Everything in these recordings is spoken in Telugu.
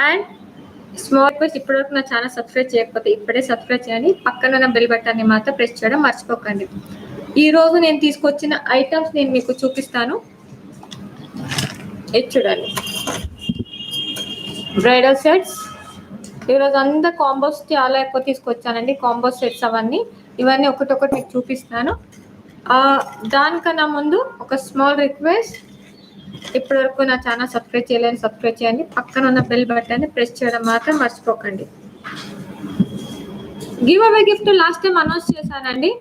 అండ్ స్మాల్ రిక్వెస్ట్, ఇప్పటివరకు నా ఛానల్ సబ్స్క్రైబ్ చేయకపోతే ఇప్పుడే సబ్స్క్రైబ్ చేయండి. పక్కన ఉన్న బెల్ బటన్ని మాత్రం ప్రెస్ చేయడం మర్చిపోకండి. ఈ రోజు నేను తీసుకొచ్చిన ఐటమ్స్ నేను మీకు చూపిస్తాను. ఇది చూడండి, బ్రైడల్ సెట్స్. ఈరోజు అంతా కాంబోస్ చాలా ఎక్కువ తీసుకొచ్చానండి, కాంబో సెట్స్ అవన్నీ. ఇవన్నీ ఒకటొకటి మీకు చూపిస్తాను. దానికన్నా ముందు ఒక స్మాల్ రిక్వెస్ట్, ఇప్పటివరకు నా ఛానల్ సబ్స్క్రైబ్ చేయలేని సబ్స్క్రైబ్ చేయండి. పక్కన ఉన్న బెల్ బటన్ని ప్రెస్ చేయడం మాత్రం మర్చిపోకండి. Give away gift last time announce చేశానండి.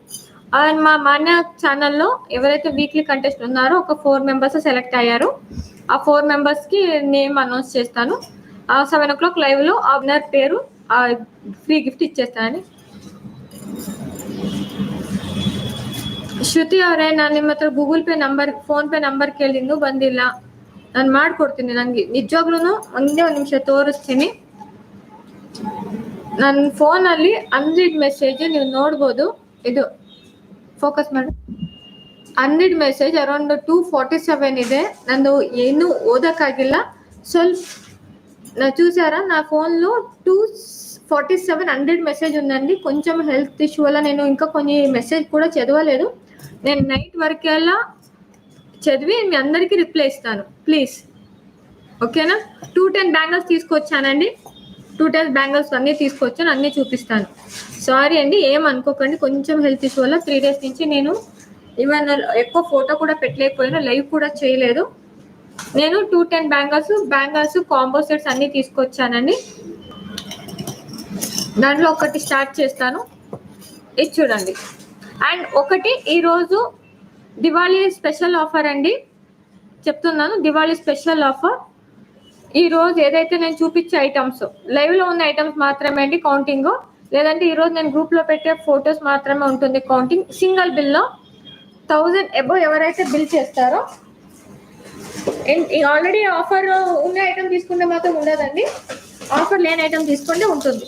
అండ్ మా మాన్య ఛానల్లో ఎవరైతే వీక్లీ కంటెస్ట్ ఉన్నారో ఒక 4 మెంబర్స్ సెలెక్ట్ అయ్యారు. ఆ 4 మెంబర్స్కి నేమ్ అనౌన్స్ చేస్తాను. 7 o'clock లైవ్లో ఆ విన్నర్ పేరు ఫ్రీ గిఫ్ట్ ఇచ్చేస్తానని. ಶ್ರುತಿ ಅವರೇ, ನಾನು ನಿಮ್ಮ ಹತ್ರ Google pay number, phone pay number ಕೇಳಿದ್ದು ಬಂದಿಲ್ಲ. ನಾನು ಮಾಡ್ಕೊಡ್ತೀನಿ. ನನಗೆ ನಿಜವಾಗ್ಲೂ ಒಂದೇ ಒಂದು ನಿಮಿಷ ತೋರಿಸ್ತೀನಿ. ನನ್ನ ಫೋನಲ್ಲಿ 100 ಮೆಸೇಜ್ ನೀವು ನೋಡ್ಬೋದು. ಇದು ಫೋಕಸ್ ಮಾಡಿ. 100 ಮೆಸೇಜ್ ಅರೌಂಡ್ 247 ಇದೆ. ನಂದು ಏನೂ ఓదకాగిಲ್ಲ. ಸ್ವಲ್ಪ చూసారా నా ఫోన్లో 247 100 మెసేజ్ ఉందండి. కొంచెం హెల్త్ ఇష్యూ వల్ల నేను ఇంకా కొన్ని మెసేజ్ కూడా చదవలేదు. నేను నైట్ వరకెల్లా చదివి మీ అందరికీ రిప్లై ఇస్తాను, ప్లీజ్. ఓకేనా? 210 బ్యాంగిల్స్ తీసుకొచ్చానండి. 210 బ్యాంగిల్స్ అన్నీ తీసుకొచ్చాను, అన్నీ చూపిస్తాను. సారీ అండి, ఏమనుకోకండి. కొంచెం హెల్త్ ఇష్యూ వల్ల 3 days నుంచి నేను ఈవెన్ ఎక్కువ ఫోటో కూడా పెట్టలేకపోయినా, లైవ్ కూడా చేయలేదు. నేను 210 బ్యాంగిల్స్ కాంబో సెట్స్ అన్నీ తీసుకొచ్చానండి. దాంట్లో ఒకటి స్టార్ట్ చేస్తాను. ఇది చూడండి. అండ్ ఒకటి ఈరోజు దివాళీ స్పెషల్ ఆఫర్ అండి, చెప్తున్నాను. Diwali special offer. ఈరోజు ఏదైతే నేను చూపించే ఐటమ్స్, లైవ్లో ఉన్న ఐటమ్స్ మాత్రమే అండి కౌంటింగ్. లేదంటే ఈరోజు నేను గ్రూప్లో పెట్టే ఫొటోస్ మాత్రమే ఉంటుంది కౌంటింగ్. సింగిల్ బిల్లో 1000 అబోవ్ ఎవరైతే బిల్ చేస్తారో, ఆల్రెడీ ఆఫర్ ఉన్న ఐటమ్ తీసుకుంటే మాత్రం ఉండదండి. ఆఫర్ లేని ఐటమ్ తీసుకుంటే ఉంటుంది.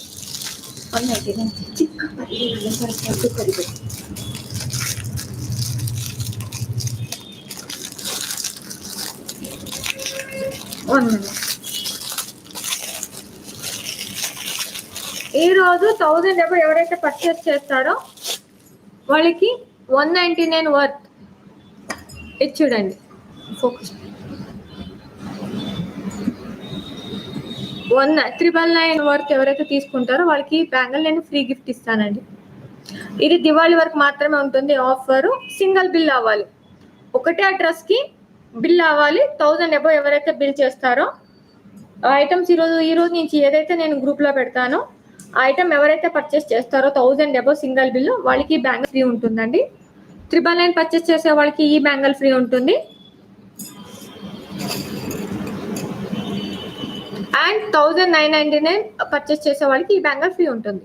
ఈరోజు 1000 అబోవ్ ఎవరైతే పర్చేస్ చేస్తారో వాళ్ళకి 199 వర్త్. ఇది చూడండి, ఫోకస్. 1,999 వర్త్ ఎవరైతే తీసుకుంటారో వాళ్ళకి బ్యాంగిల్ నేను ఫ్రీ గిఫ్ట్ ఇస్తానండి. ఇది దివాళీ వరకు మాత్రమే ఉంటుంది ఆఫర్. సింగిల్ బిల్ అవ్వాలి, ఒకటే అడ్రస్కి బిల్ అవ్వాలి. 1000 అబోవ్ ఎవరైతే బిల్ చేస్తారో ఐటమ్స్ ఈరోజు నుంచి ఏదైతే నేను గ్రూప్లో పెడతానో ఆ ఐటమ్ ఎవరైతే పర్చేస్ చేస్తారో 1000 అబోవ్ సింగిల్ బిల్ వాళ్ళకి బ్యాంగిల్ ఫ్రీ ఉంటుందండి. 999 పర్చేస్ చేసే వాళ్ళకి ఈ బ్యాంగిల్ ఫ్రీ ఉంటుంది. అండ్ 1999 పర్చేస్ చేసే వాళ్ళకి ఈ బ్యాంగిల్ ఫ్రీ ఉంటుంది.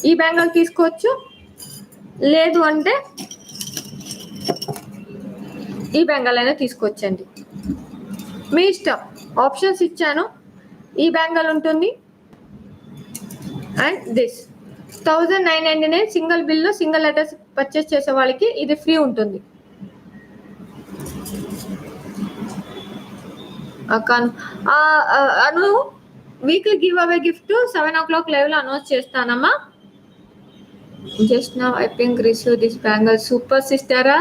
ఈ బ్యాంగిల్ తీసుకోవచ్చు, లేదు అంటే ఈ బ్యాంగిల్ అయినా తీసుకోవచ్చండి, మీ ఇష్టం. ఆప్షన్స్ ఇచ్చాను. ఈ బ్యాంగిల్ ఉంటుంది అండ్ దిస్ 1999 సింగిల్ బిల్లో సింగిల్ అడ్రస్ పర్చేస్ చేసే వాళ్ళకి ఇది ఫ్రీ ఉంటుంది. అను weekly give away gift 7 o'clock లైవ్లో అనౌన్స్ చేస్తానమ్మా. Just now I think receive this bangle. Super సిస్టరా,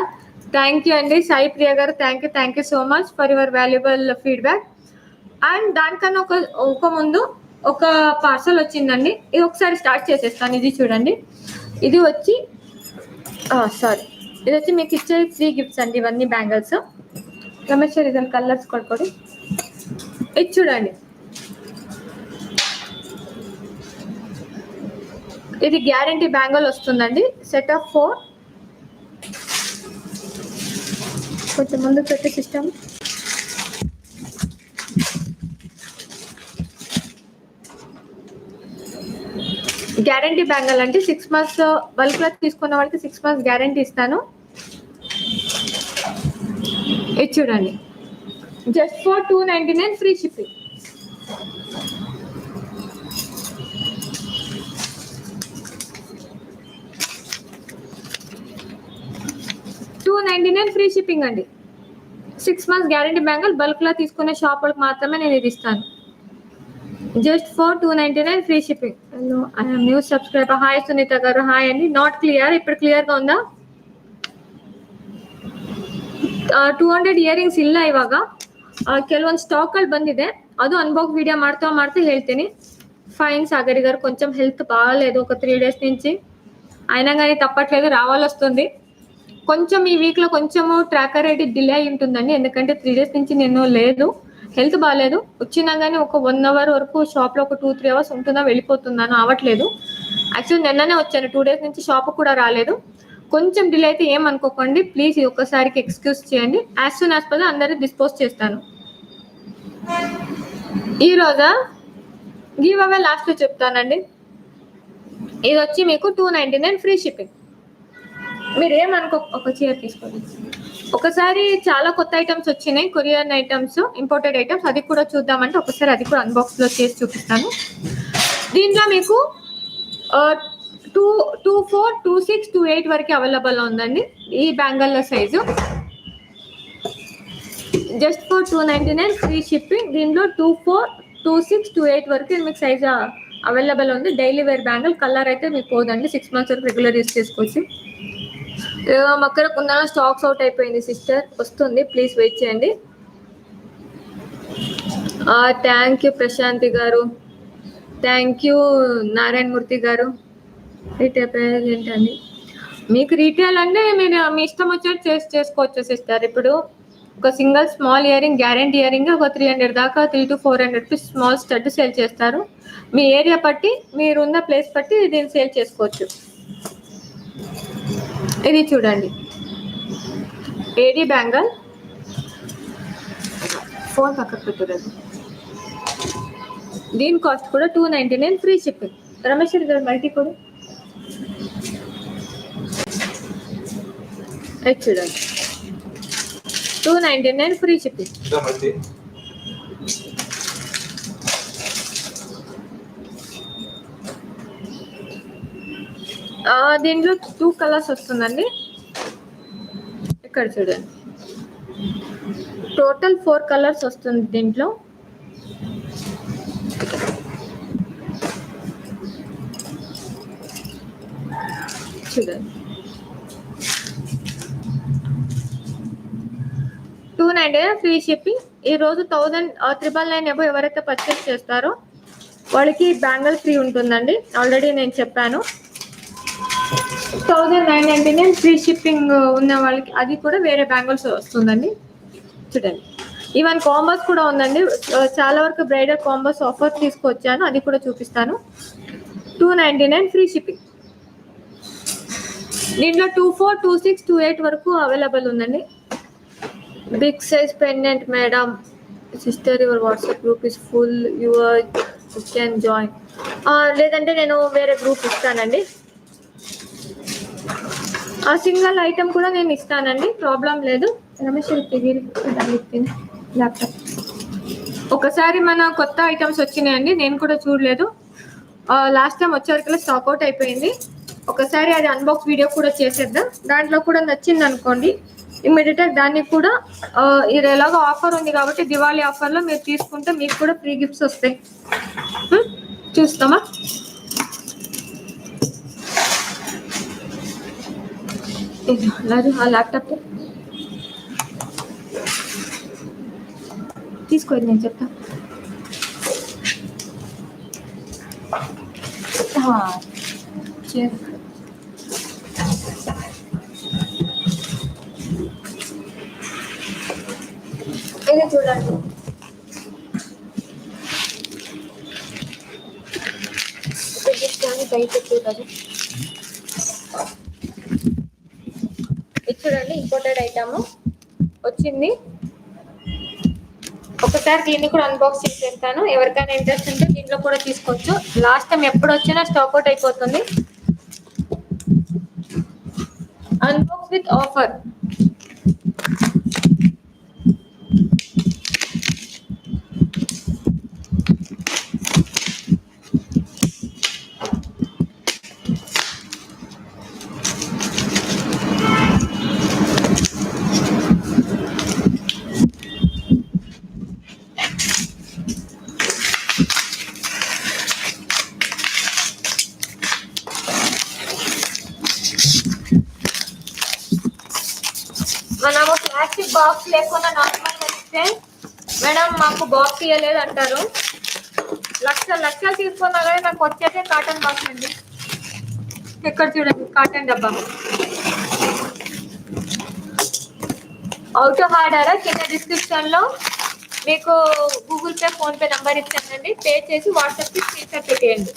థ్యాంక్ యూ అండి. సాయి ప్రియ గారు, thank you so much for your valuable feedback. And దానికన్నా ఒక ముందు ఒక పార్సల్ వచ్చిందండి. ఇది ఒకసారి స్టార్ట్ చేసేస్తాను. ఇది చూడండి, ఇది వచ్చి ఇది వచ్చి మీకు ఇచ్చే ఫ్రీ గిఫ్ట్స్ అండి. ఇవన్నీ బ్యాంగిల్స్ రమేష్ రిజల్ట్ కలర్స్ కొడుకోండి. ఇది చూడండి, ఇది గ్యారంటీ బ్యాంగిల్ వస్తుందండి. Set of 4. కొంచెం ముందు పెట్టే సిస్టమ్. గ్యారంటీ బ్యాంగిల్ అంటే 6 months బల్క్లో తీసుకున్న వాళ్ళకి 6 months గ్యారంటీ ఇస్తాను. ఇది చూడండి, just for 299 free shipping. $299 free shipping అండి. 6 months గ్యారంటీ బ్యాంగిల్ బల్క్లో తీసుకునే షాపులకు మాత్రమే నేను ఇది ఇస్తాను. just for 299 free shipping. Hello, I am new subscriber. Hi Sunita garu, hi అండి. నాట్ క్లియర్, ఇప్పుడు క్లియర్గా ఉందా? 200 ಇಯರಿಂಗ್ಸ್ ಇಲ್ಲ ಇವಾಗ. ಕೆಲವೊಂದು ಸ್ಟಾಕಲ್ಲಿ ಬಂದಿದೆ, ಅದು ಅನ್ಬಾಕ್ಸ್ ವಿಡಿಯೋ ಮಾಡ್ತಾ ಹೇಳ್ತೀನಿ. ఫైన్ సాగరి గారు, కొంచెం హెల్త్ బాగాలేదు ఒక 3 days నుంచి, అయినా కానీ తప్పట్లేదు, రావాలొస్తుంది. కొంచెం ఈ వీక్లో కొంచెము ట్రాకర్ ఐడి డిలే అయి ఉంటుందండి, ఎందుకంటే 3 days నుంచి నేను లేదు, హెల్త్ బాగాలేదు. వచ్చినా కానీ ఒక 1 hour వరకు షాప్లో ఒక 2-3 hours ఉంటుందా, వెళ్ళిపోతున్నాను, అవ్వట్లేదు. యాక్చువల్లీ నిన్ననే వచ్చాను, 2 days నుంచి షాప్ కూడా రాలేదు. కొంచెం డిలే అయితే ఏమనుకోకండి ప్లీజ్, ఇది ఒక్కసారికి ఎక్స్క్యూజ్ చేయండి. యాజ్ సూన్ యాజ్ పద అందరూ డిస్పోజ్ చేస్తాను. ఈరోజా గివ్ అవే లాస్ట్లో చెప్తానండి. ఇది వచ్చి మీకు 299 ఫ్రీ షిప్పింగ్. మీరు ఏమనుకో, ఒక చీర తీసుకోండి. ఒకసారి చాలా కొత్త ఐటమ్స్ వచ్చినాయి, కొరియన్ ఐటమ్స్, ఇంపోర్టెడ్ ఐటమ్స్, అది కూడా చూద్దామంటే ఒకసారి అది కూడా అన్బాక్స్లో చేసి చూపిస్తాను. దీంట్లో మీకు 24, 26, 28 వరకు అవైలబుల్ ఉందండి ఈ bangle size. Just for 299 free shipping. దీంట్లో 24, 26, 28 వరకు మీకు సైజ్ అవైలబుల్ ఉంది. డైలీ వేర్ బ్యాంగిల్, కలర్ అయితే మీకు పోదండి, 6 months వరకు రెగ్యులర్ యూస్ చేసుకోవచ్చు. మక్కర కుందన స్టాక్స్ అవుట్ అయిపోయింది సిస్టర్, వస్తుంది, ప్లీజ్ వెయిట్ చేయండి. థ్యాంక్ యూ ప్రశాంతి గారు, థ్యాంక్ యూ నారాయణ మూర్తి గారు. రీటైల్ ప్రైస్ ఏంటండి? మీకు రీటైల్ అంటే మీరు మీ ఇష్టం వచ్చేది చేసుకోవచ్చు సిస్టర్. ఇప్పుడు ఒక single small earring, guarantee earring ఒక 300 దాకా, 300 to 400 rupees small stud sale చేస్తారు. మీ ఏరియా బట్టి, మీరున్న ప్లేస్ బట్టి దీన్ని సేల్ చేసుకోవచ్చు. ఇది చూడండి, ఏడీ బ్యాంగల్, ఫోన్ పక్కకు పెట్టుకోలేదు. దీని కాస్ట్ కూడా 299 ఫ్రీ షిప్పింగ్. రమేశ్వర్ గారు మల్టీ కూడా చూడండి, 299 ఫ్రీ షిప్పింగ్. దీంట్లో 2 కలర్స్ వస్తుందండి, ఇక్కడ చూడండి, టోటల్ 4 కలర్స్ వస్తుంది దీంట్లో. చూడండి, 299 ఫ్రీ షిప్పింగ్. ఈరోజు 999 అబో ఎవరైతే పర్చేస్ చేస్తారో వాళ్ళకి బ్యాంగిల్ ఫ్రీ ఉంటుందండి, ఆల్రెడీ నేను చెప్పాను. 1999 ఫ్రీ షిప్పింగ్ ఉన్న వాళ్ళకి అది కూడా వేరే బ్యాంగిల్స్ వస్తుందండి. చూడండి, ఈవెన్ కాంబోస్ కూడా ఉందండి, చాలా వరకు బ్రైడల్ కాంబోస్ ఆఫర్ తీసుకొచ్చాను, అది కూడా చూపిస్తాను. 299 ఫ్రీ షిప్పింగ్. దీంట్లో 24, 26, 28 వరకు అవైలబుల్ ఉందండి. Big size pendant madam sister, your WhatsApp group is full, you can join. లేదంటే నేను వేరే గ్రూప్ ఇస్తానండి, ఆ సింగిల్ ఐటమ్ కూడా నేను ఇస్తానండి, ప్రాబ్లం లేదు. రమేష్ ల్యాప్టాప్ ఒకసారి మన కొత్త ఐటమ్స్ వచ్చినాయండి, నేను కూడా చూడలేదు, లాస్ట్ టైం వచ్చేవరకు స్టాక్ అవుట్ అయిపోయింది. ఒకసారి అది అన్బాక్స్ వీడియో కూడా చేసేద్దాం. దాంట్లో కూడా నచ్చింది అనుకోండి, ఇమ్మీడియట్గా దాన్ని కూడా, ఇది ఎలాగో ఆఫర్ ఉంది కాబట్టి దివాళీ ఆఫర్లో మీరు తీసుకుంటే మీకు కూడా ఫ్రీ గిఫ్ట్స్ వస్తాయి. చూస్తామా? లేదు, ఆ ల్యాప్టాప్ తీసుకోండి, నేను చెప్తా. ఇది చూడండి, ఇది చూడండి, ఇంపోర్టెడ్ ఐటమ్ వచ్చింది. ఒకసారి దీన్ని కూడా అన్బాక్స్ చేసేస్తాను, ఎవరికైనా ఇంట్రెస్ట్ ఉంటే దీంట్లో కూడా తీసుకోవచ్చు. లాస్ట్ టైం ఎప్పుడు వచ్చినా స్టాక్ అవుట్ అయిపోతుంది. Unbox with offer. బాక్స్ లేకుండా నార్మల్గా ఇస్తే మేడం మాకు బాక్స్ ఇవ్వలేదు అంటారు. లక్షలు తీసుకున్నా కానీ నాకు వచ్చేదే కాటన్ బాక్స్ అండి. ఇక్కడ చూడండి కాటన్ డబ్బా. అవుట్ ఆఫ్ ఆర్డర్ కింద డిస్క్రిప్షన్ లో మీకు Google pay phone pay number ఇచ్చానండి. పే చేసి వాట్సాప్ కి స్క్రీన్ షాట్ పెట్టేయండి.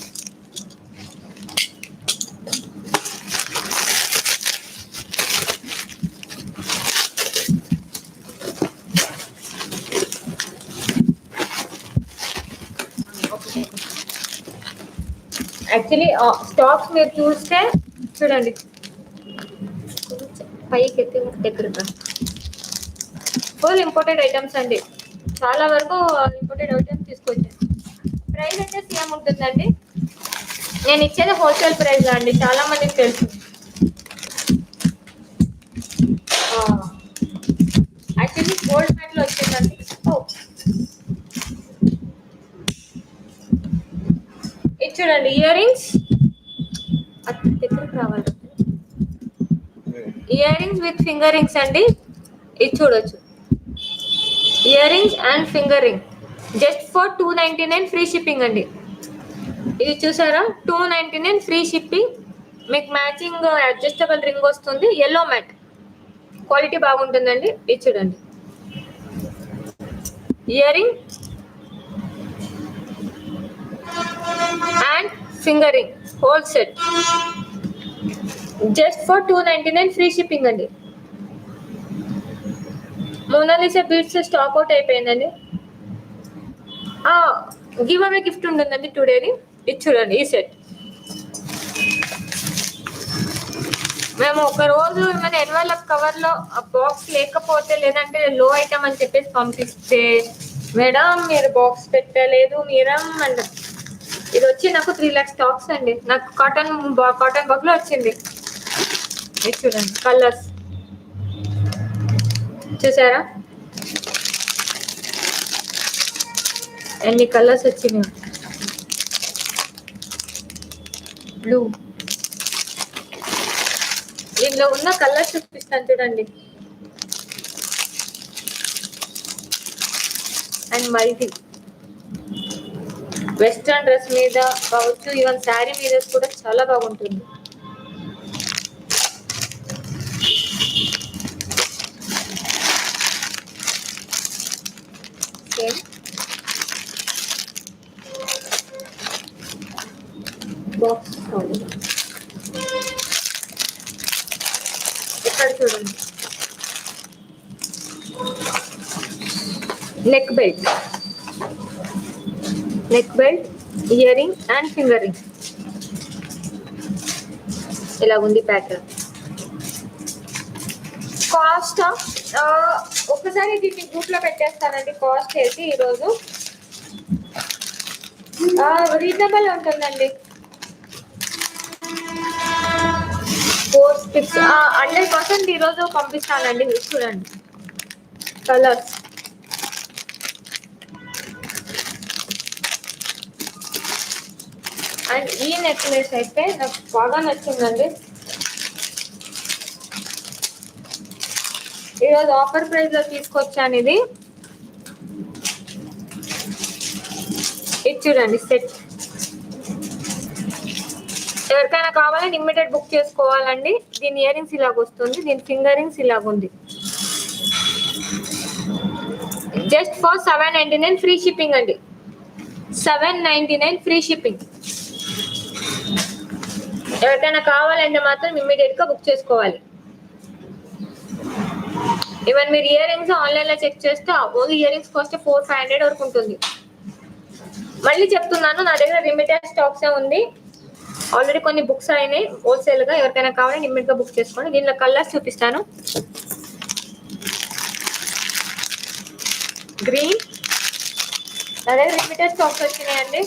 యాక్చువల్లీ స్టాక్స్ మీరు చూస్తే చూడండి పైకి ఎత్తి దగ్గరగా ఫుల్ ఇంపోర్టెడ్ ఐటమ్స్ అండి. చాలా వరకు ఇంపోర్టెడ్ ఐటమ్స్ తీసుకొచ్చాను. ప్రైస్ అయితే సేమ్ ఉంటుందండి. నేను ఇచ్చేది హోల్సేల్ ప్రైస్ అండి, చాలా మందికి తెలుసు. యాక్చువల్లీ గోల్డ్ మ్యాట్లో వచ్చిందండి. ఇది చూడండి ఇయర్ రింగ్స్ దగ్గరకు రావాలి. Ear rings with finger rings అండి. ఇది చూడొచ్చు year rings and finger ring just for 299 free shipping అండి. ఇది చూసారా 299 ఫ్రీ షిప్పింగ్. మీకు మ్యాచింగ్ అడ్జస్టబుల్ రింగ్ వస్తుంది. ఎల్లో మ్యాట్ క్వాలిటీ బాగుంటుందండి. ఇది చూడండి ear ring and finger ring whole set just for 299 free shipping అండి. మోనాలిసా బీడ్స్ స్టాక్ అవుట్ అయిపోయిందండి. గివ్ అవే గిఫ్ట్ ఉంటుందండి టుడేది. ఇది చూడండి ఈ సెట్. మేము ఒక రోజు మన ఎన్వలప్ కవర్ లో బాక్స్ లేకపోతే లేదంటే లో ఐటమ్ అని చెప్పేసి పంపిస్తే మేడం మీరు బాక్స్ పెట్టలేదు మీరం అంట. ఇది వచ్చి నాకు 3 lakhs స్టాక్స్ అండి. నాకు కాటన్ బాక్స్ లో వచ్చింది. ఇది చూడండి కలర్స్ చూసారా ఎన్ని కలర్స్ వచ్చినాయి. బ్లూ దీనిలో ఉన్న కలర్స్ చూపిస్తాను చూడండి. అండ్ మల్టీ వెస్ట్రన్ డ్రెస్ మీద కావచ్చు, ఈవెన్ శారీ మీద కూడా చాలా బాగుంటుంది. బాక్స్ ఇక్కడ చూడండి neck belt ear ring and finger ring ఇలా ఉంది ప్యాటర్న్. కాస్ట్ ఒక్కసారి దీన్ని గ్రూప్ లో పెట్టేస్తానండి. కాస్ట్ చేసి ఈరోజు రీజనబుల్ ఉంటుందండి. 100% ఈరోజు పంపిస్తానండి. చూడండి కలర్స్ అండ్ ఈ నెక్లెస్ అయితే నాకు బాగా నచ్చిందండి. ఈరోజు ఆఫర్ ప్రైస్ లో తీసుకొచ్చాను. ఇది చూడండి సెట్. ఎవరికైనా కావాలని ఇమ్మీడియట్ బుక్ చేసుకోవాలండి. దీని ఇయర్ రింగ్స్ ఇలాగ వస్తుంది. దీని ఫింగర్ రింగ్స్ ఇలాగ ఉంది. జస్ట్ ఫర్ 799 ఫ్రీ షిప్పింగ్ అండి. 799 ఫ్రీ షిప్పింగ్. ఎవరికైనా కావాలంటే మాత్రం ఇమ్మీడియట్ గా బుక్ చేసుకోవాలి. ఈవెన్ మీరు ఇయర్ రింగ్స్ ఆన్లైన్ లో చెక్ చేస్తే ఓన్లీ ఇయర్ రింగ్స్ కాస్ట్ 400-500 వరకు ఉంటుంది. మళ్ళీ చెప్తున్నాను, నా దగ్గర లిమిటెడ్ స్టాక్స్ ఉంది. ఆల్రెడీ కొన్ని బుక్స్ అయినాయి హోల్సేల్ గా. ఎవరికైనా కావాలంటే ఇమ్మీడియట్ గా బుక్ చేసుకోండి. దీనిలో కలర్స్ చూపిస్తాను. గ్రీన్ నా దగ్గర లిమిటెడ్ స్టాక్స్ వచ్చినాయండి.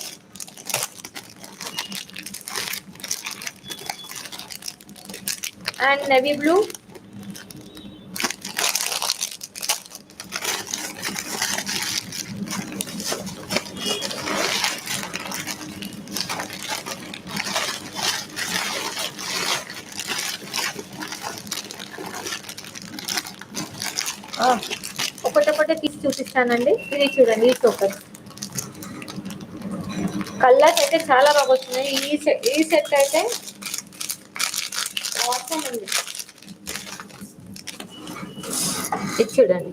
అండ్ నేవీ బ్లూ, ఒకటొకటి తీసి చూపిస్తానండి. ఇది చూడండి, ఈ చోకర్ కలర్స్ అయితే చాలా బాగా వస్తున్నాయి. ఈ సెట్ అయితే అవసరం ఉంది. ఇది చూడండి,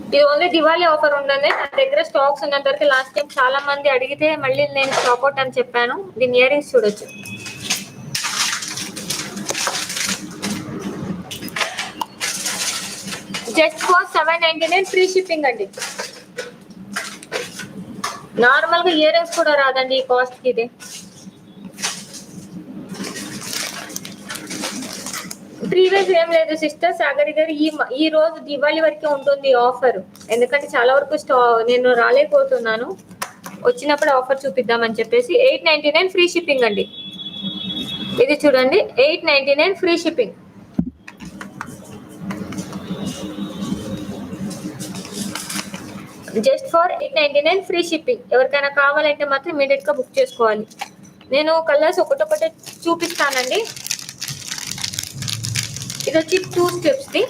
ఇది ఓన్లీ దివాళీ ఆఫర్ ఉందండి. నా దగ్గర స్టాక్స్ ఉన్నంత వరకు. లాస్ట్ టైం చాలా మంది అడిగితే మళ్ళీ నేను స్టాక్ అవుట్ అని చెప్పాను. దీని ఇయర్ రింగ్స్ చూడొచ్చు. జస్ట్ ఫర్ 799 ఫ్రీ షిప్పింగ్ అండి. నార్మల్ గా ఇయర్ రింగ్స్ కూడా రాదండి ఈ కాస్ట్ కి. ఇది ప్రీవియస్ ఏం లేదు సిస్టర్. సాగర్ గారు ఈ రోజు దివాళీ వరకే ఉంటుంది ఆఫర్. ఎందుకంటే చాలా వరకు నేను రాలేకపోతున్నాను. వచ్చినప్పుడు ఆఫర్ చూపిద్దామని చెప్పేసి 899 ఫ్రీ షిప్పింగ్ అండి. ఇది చూడండి, 899 free shipping. Just for 899 free shipping. ఎవరికైనా కావాలంటే మాత్రం ఇమీడియట్ గా బుక్ చేసుకోవాలి. నేను కలర్స్ ఒకటొకటి చూపిస్తానండి. ఇది వచ్చి 2 స్టెప్స్ ది.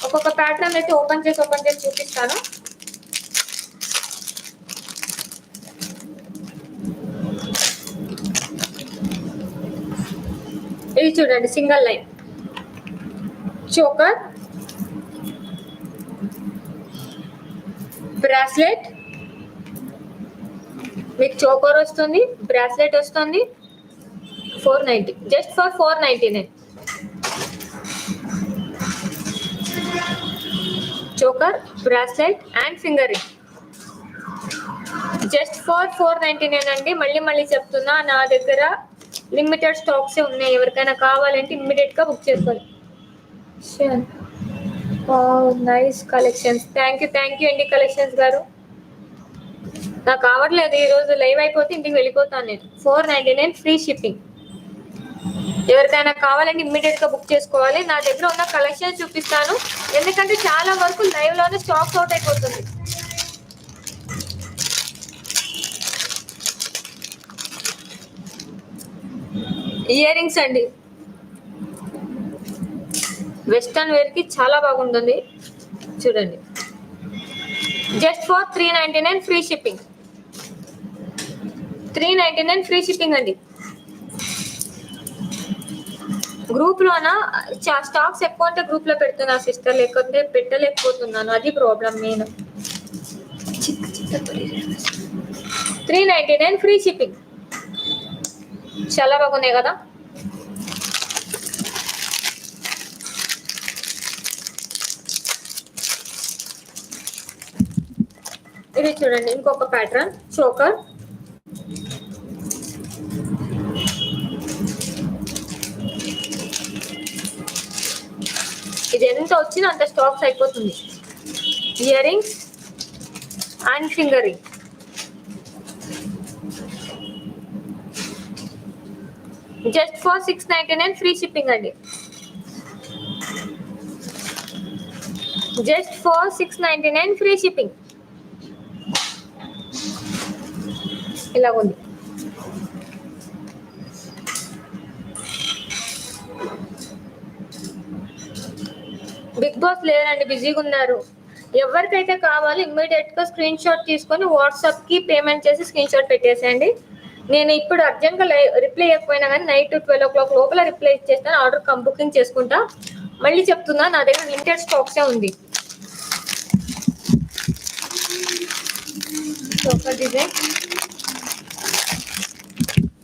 ఒక్కొక్క ప్యాటర్న్ అయితే ఓపెన్ చేసి చూపిస్తాను. ఇది చూడండి, సింగిల్ లైన్ చోకర్, బ్రాస్లెట్. మీకు చోకర్ వస్తుంది, బ్రాస్లెట్ వస్తుంది. 490, just for 499. Choker, bracelet and finger ring just for 499 అండి. మళ్ళీ చెప్తున్నా, నా దగ్గర లిమిటెడ్ స్టాక్స్ ఉన్నాయి. ఎవరికైనా కావాలంటే ఇమ్మీడియట్ గా బుక్ చేసుకోవాలి. Nice collections. థ్యాంక్ యూ అండి కలెక్షన్స్ గారు. నాకు కావట్లేదు, ఈ రోజు లైవ్ అయిపోతే ఇంటికి వెళ్ళిపోతాను నేను. 499 ఫ్రీ షిప్పింగ్. ఎవరికైనా కావాలంటే ఇమ్మీడియట్ గా బుక్ చేసుకోవాలి. నా దగ్గర ఉన్న కలెక్షన్ చూపిస్తాను, ఎందుకంటే చాలా వరకు లైవ్ లోనే స్టాక్ అవుట్ అయిపోతుంది. ఇయర్ రింగ్స్ అండి, వెస్టర్న్ వేర్ కి చాలా బాగుంటుంది. చూడండి, just for 399 free shipping. 399 free shipping అండి. గ్రూప్ లోనా స్టాక్స్ ఎక్కువ అంటే గ్రూప్ లో పెడుతున్నా సిస్టర్, లేకపోతే పెట్టలేకపోతున్నాను. అది ప్రాబ్లం. నేను 399 ఫ్రీ షిప్పింగ్. చాలా బాగున్నాయి కదా. ఇది చూడండి, ఇంకొక ప్యాటర్న్ చోకర్. ఇది ఎంత వచ్చినా అంత స్టాక్స్ అయిపోతుంది. Ear rings and finger ring. Just for 699 free shipping అండి. Just for 699 free shipping. ఇలా ఉంది. బిగ్ బాస్ లేదండి, బిజీగా ఉన్నారు. ఎవరికైతే కావాలో ఇమ్మీడియట్ గా స్క్రీన్ షాట్ తీసుకొని వాట్సాప్ కి పేమెంట్ చేసి స్క్రీన్ షాట్ పెట్టేసేయండి. నేను ఇప్పుడు అర్జెంట్ గా రిప్లై ఇవ్వకపోయినా కానీ నైట్ 12 o'clock లోపల రిప్లై ఇచ్చేస్తాను. ఆర్డర్ బుకింగ్ చేసుకుంటా. మళ్ళీ చెప్తున్నా, నా దగ్గర లిమిటెడ్ స్టాక్సే ఉంది. ఒక డిజైన్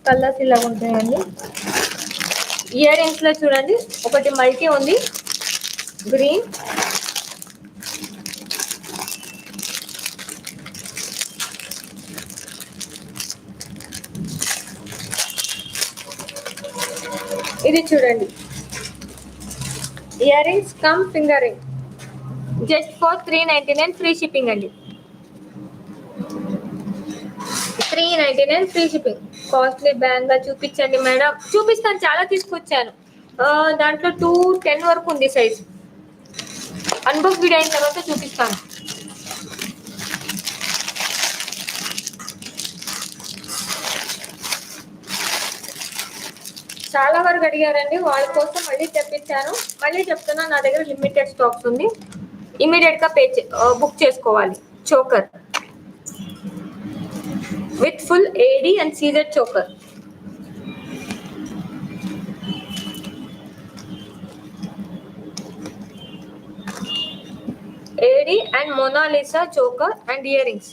కలర్స్ ఇలా ఉంటాయండి. ఇయర్ రింగ్స్ లో చూడండి, ఒకటి మల్టీ ఉంది, గ్రీన్, ఇది చూడండి ear rings come finger ring. Just for 399 free shipping అండి. 399 ఫ్రీ షిప్పింగ్. కాస్ట్లీ బ్యాండ్ గా చూపించండి మేడం. చూపిస్తాను, చాలా తీసుకొచ్చాను. దాంట్లో 210 వరకు ఉంది సైజ్. అన్బాక్స్ వీడియో అయిన తర్వాత చూపిస్తాను. చాలా వరకు అడిగారండి, వాళ్ళ కోసం మళ్ళీ తెప్పించాను. మళ్ళీ చెప్తున్నా, నా దగ్గర లిమిటెడ్ స్టాక్స్ ఉంది. ఇమీడియట్ గా బుక్ చేసుకోవాలి. Choker with full AD and CZ choker. AD and Monalisa choker and ear rings.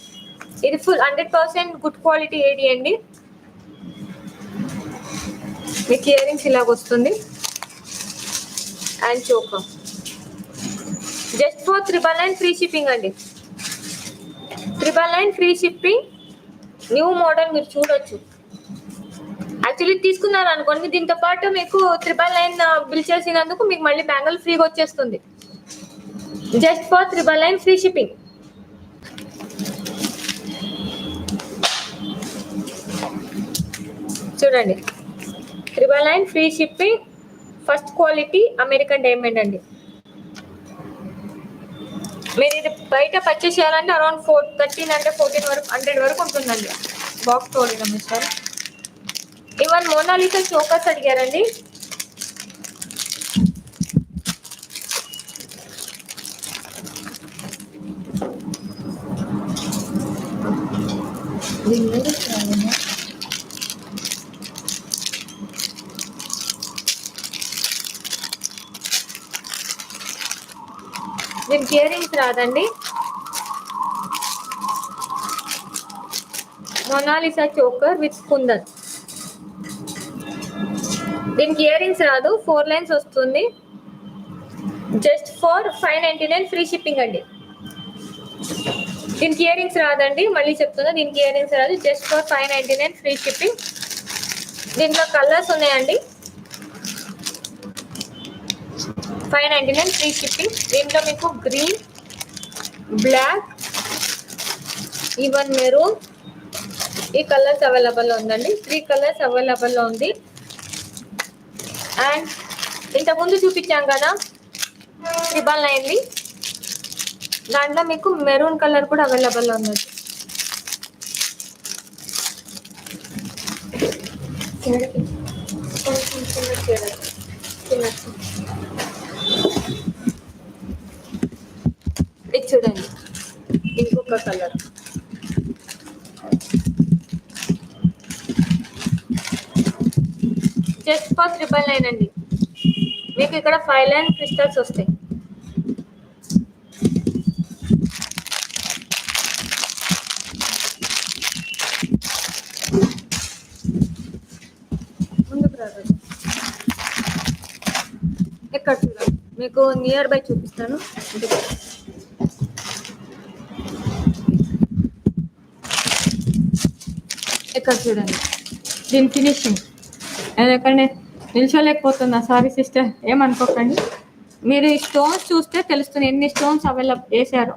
ఇది ఫుల్ 100% గుడ్ క్వాలిటీ ఏడి అండి. మీకు ఇయర్ రింగ్స్ ఇలాగ వస్తుంది and choker. Just for 999 free shipping అండి. 999 ఫ్రీ షిప్పింగ్. న్యూ మోడల్ మీరు చూడొచ్చు. యాక్చువల్లీ తీసుకున్నారు అనుకోండి, దీంతో పాటు మీకు 999 బిల్ చేసినందుకు మీకు మళ్ళీ బ్యాంగిల్ ఫ్రీగా వచ్చేస్తుంది. Just for 999 free shipping. చూడండి, 999 free shipping. First quality American diamond అండి. మీరు ఇది బయట పర్చేస్ చేయాలంటే అరౌండ్ 13 అంటే 14 వరకు 100 వరకు ఉంటుందండి. బాక్స్ తోడిన సార్. ఈవెన్ మోనాలిసా చోకర్స్ అడిగారండి. దీనికి ఇయర్ రింగ్స్ రాదండి. Mona Lisa choker with kundan. దీనికి ఇయర్ రింగ్స్ రాదు, 4 లైన్స్ వస్తుంది. జస్ట్ ఫర్ 599 ఫ్రీ షిప్పింగ్ అండి. దీనికి ఇయర్ రింగ్స్ రాదండి, మళ్ళీ చెప్తున్నా, దీనికి ఇయర్ రింగ్స్ రాదు. Just for 599 free shipping. దీంట్లో కలర్స్ ఉన్నాయండి. 599 ఫ్రీ షిప్పింగ్. దీంట్లో మీకు గ్రీన్, బ్లాక్, ఈవెన్ మెరూన్, ఈ కలర్స్ అవైలబుల్లో ఉందండి. 3 కలర్స్ అవైలబుల్లో ఉంది. అండ్ ఇంతకుముందు చూపించాం కదా 999, దాంట్లో మీకు మెరూన్ కలర్ కూడా అవైలబుల్లో ఉంది. ఇది చూడండి, ఇంకొక కలర్. జస్ట్ ఫర్ 999 అండి. మీకు ఇక్కడ 5 లైన్ క్రిస్టల్స్ వస్తాయి. ఇక్కడ చూడండి, మీకు నియర్ బై చూపిస్తాను. ఇక్కడ చూడండి, దీని ఫినిషింగ్. ఎక్కడ నిల్చోలేకపోతున్నా, సారీ సిస్టర్, ఏమనుకోకండి. మీరు ఈ స్టోన్స్ చూస్తే తెలుస్తుంది ఎన్ని స్టోన్స్ అవైలబుల్ చేశారు.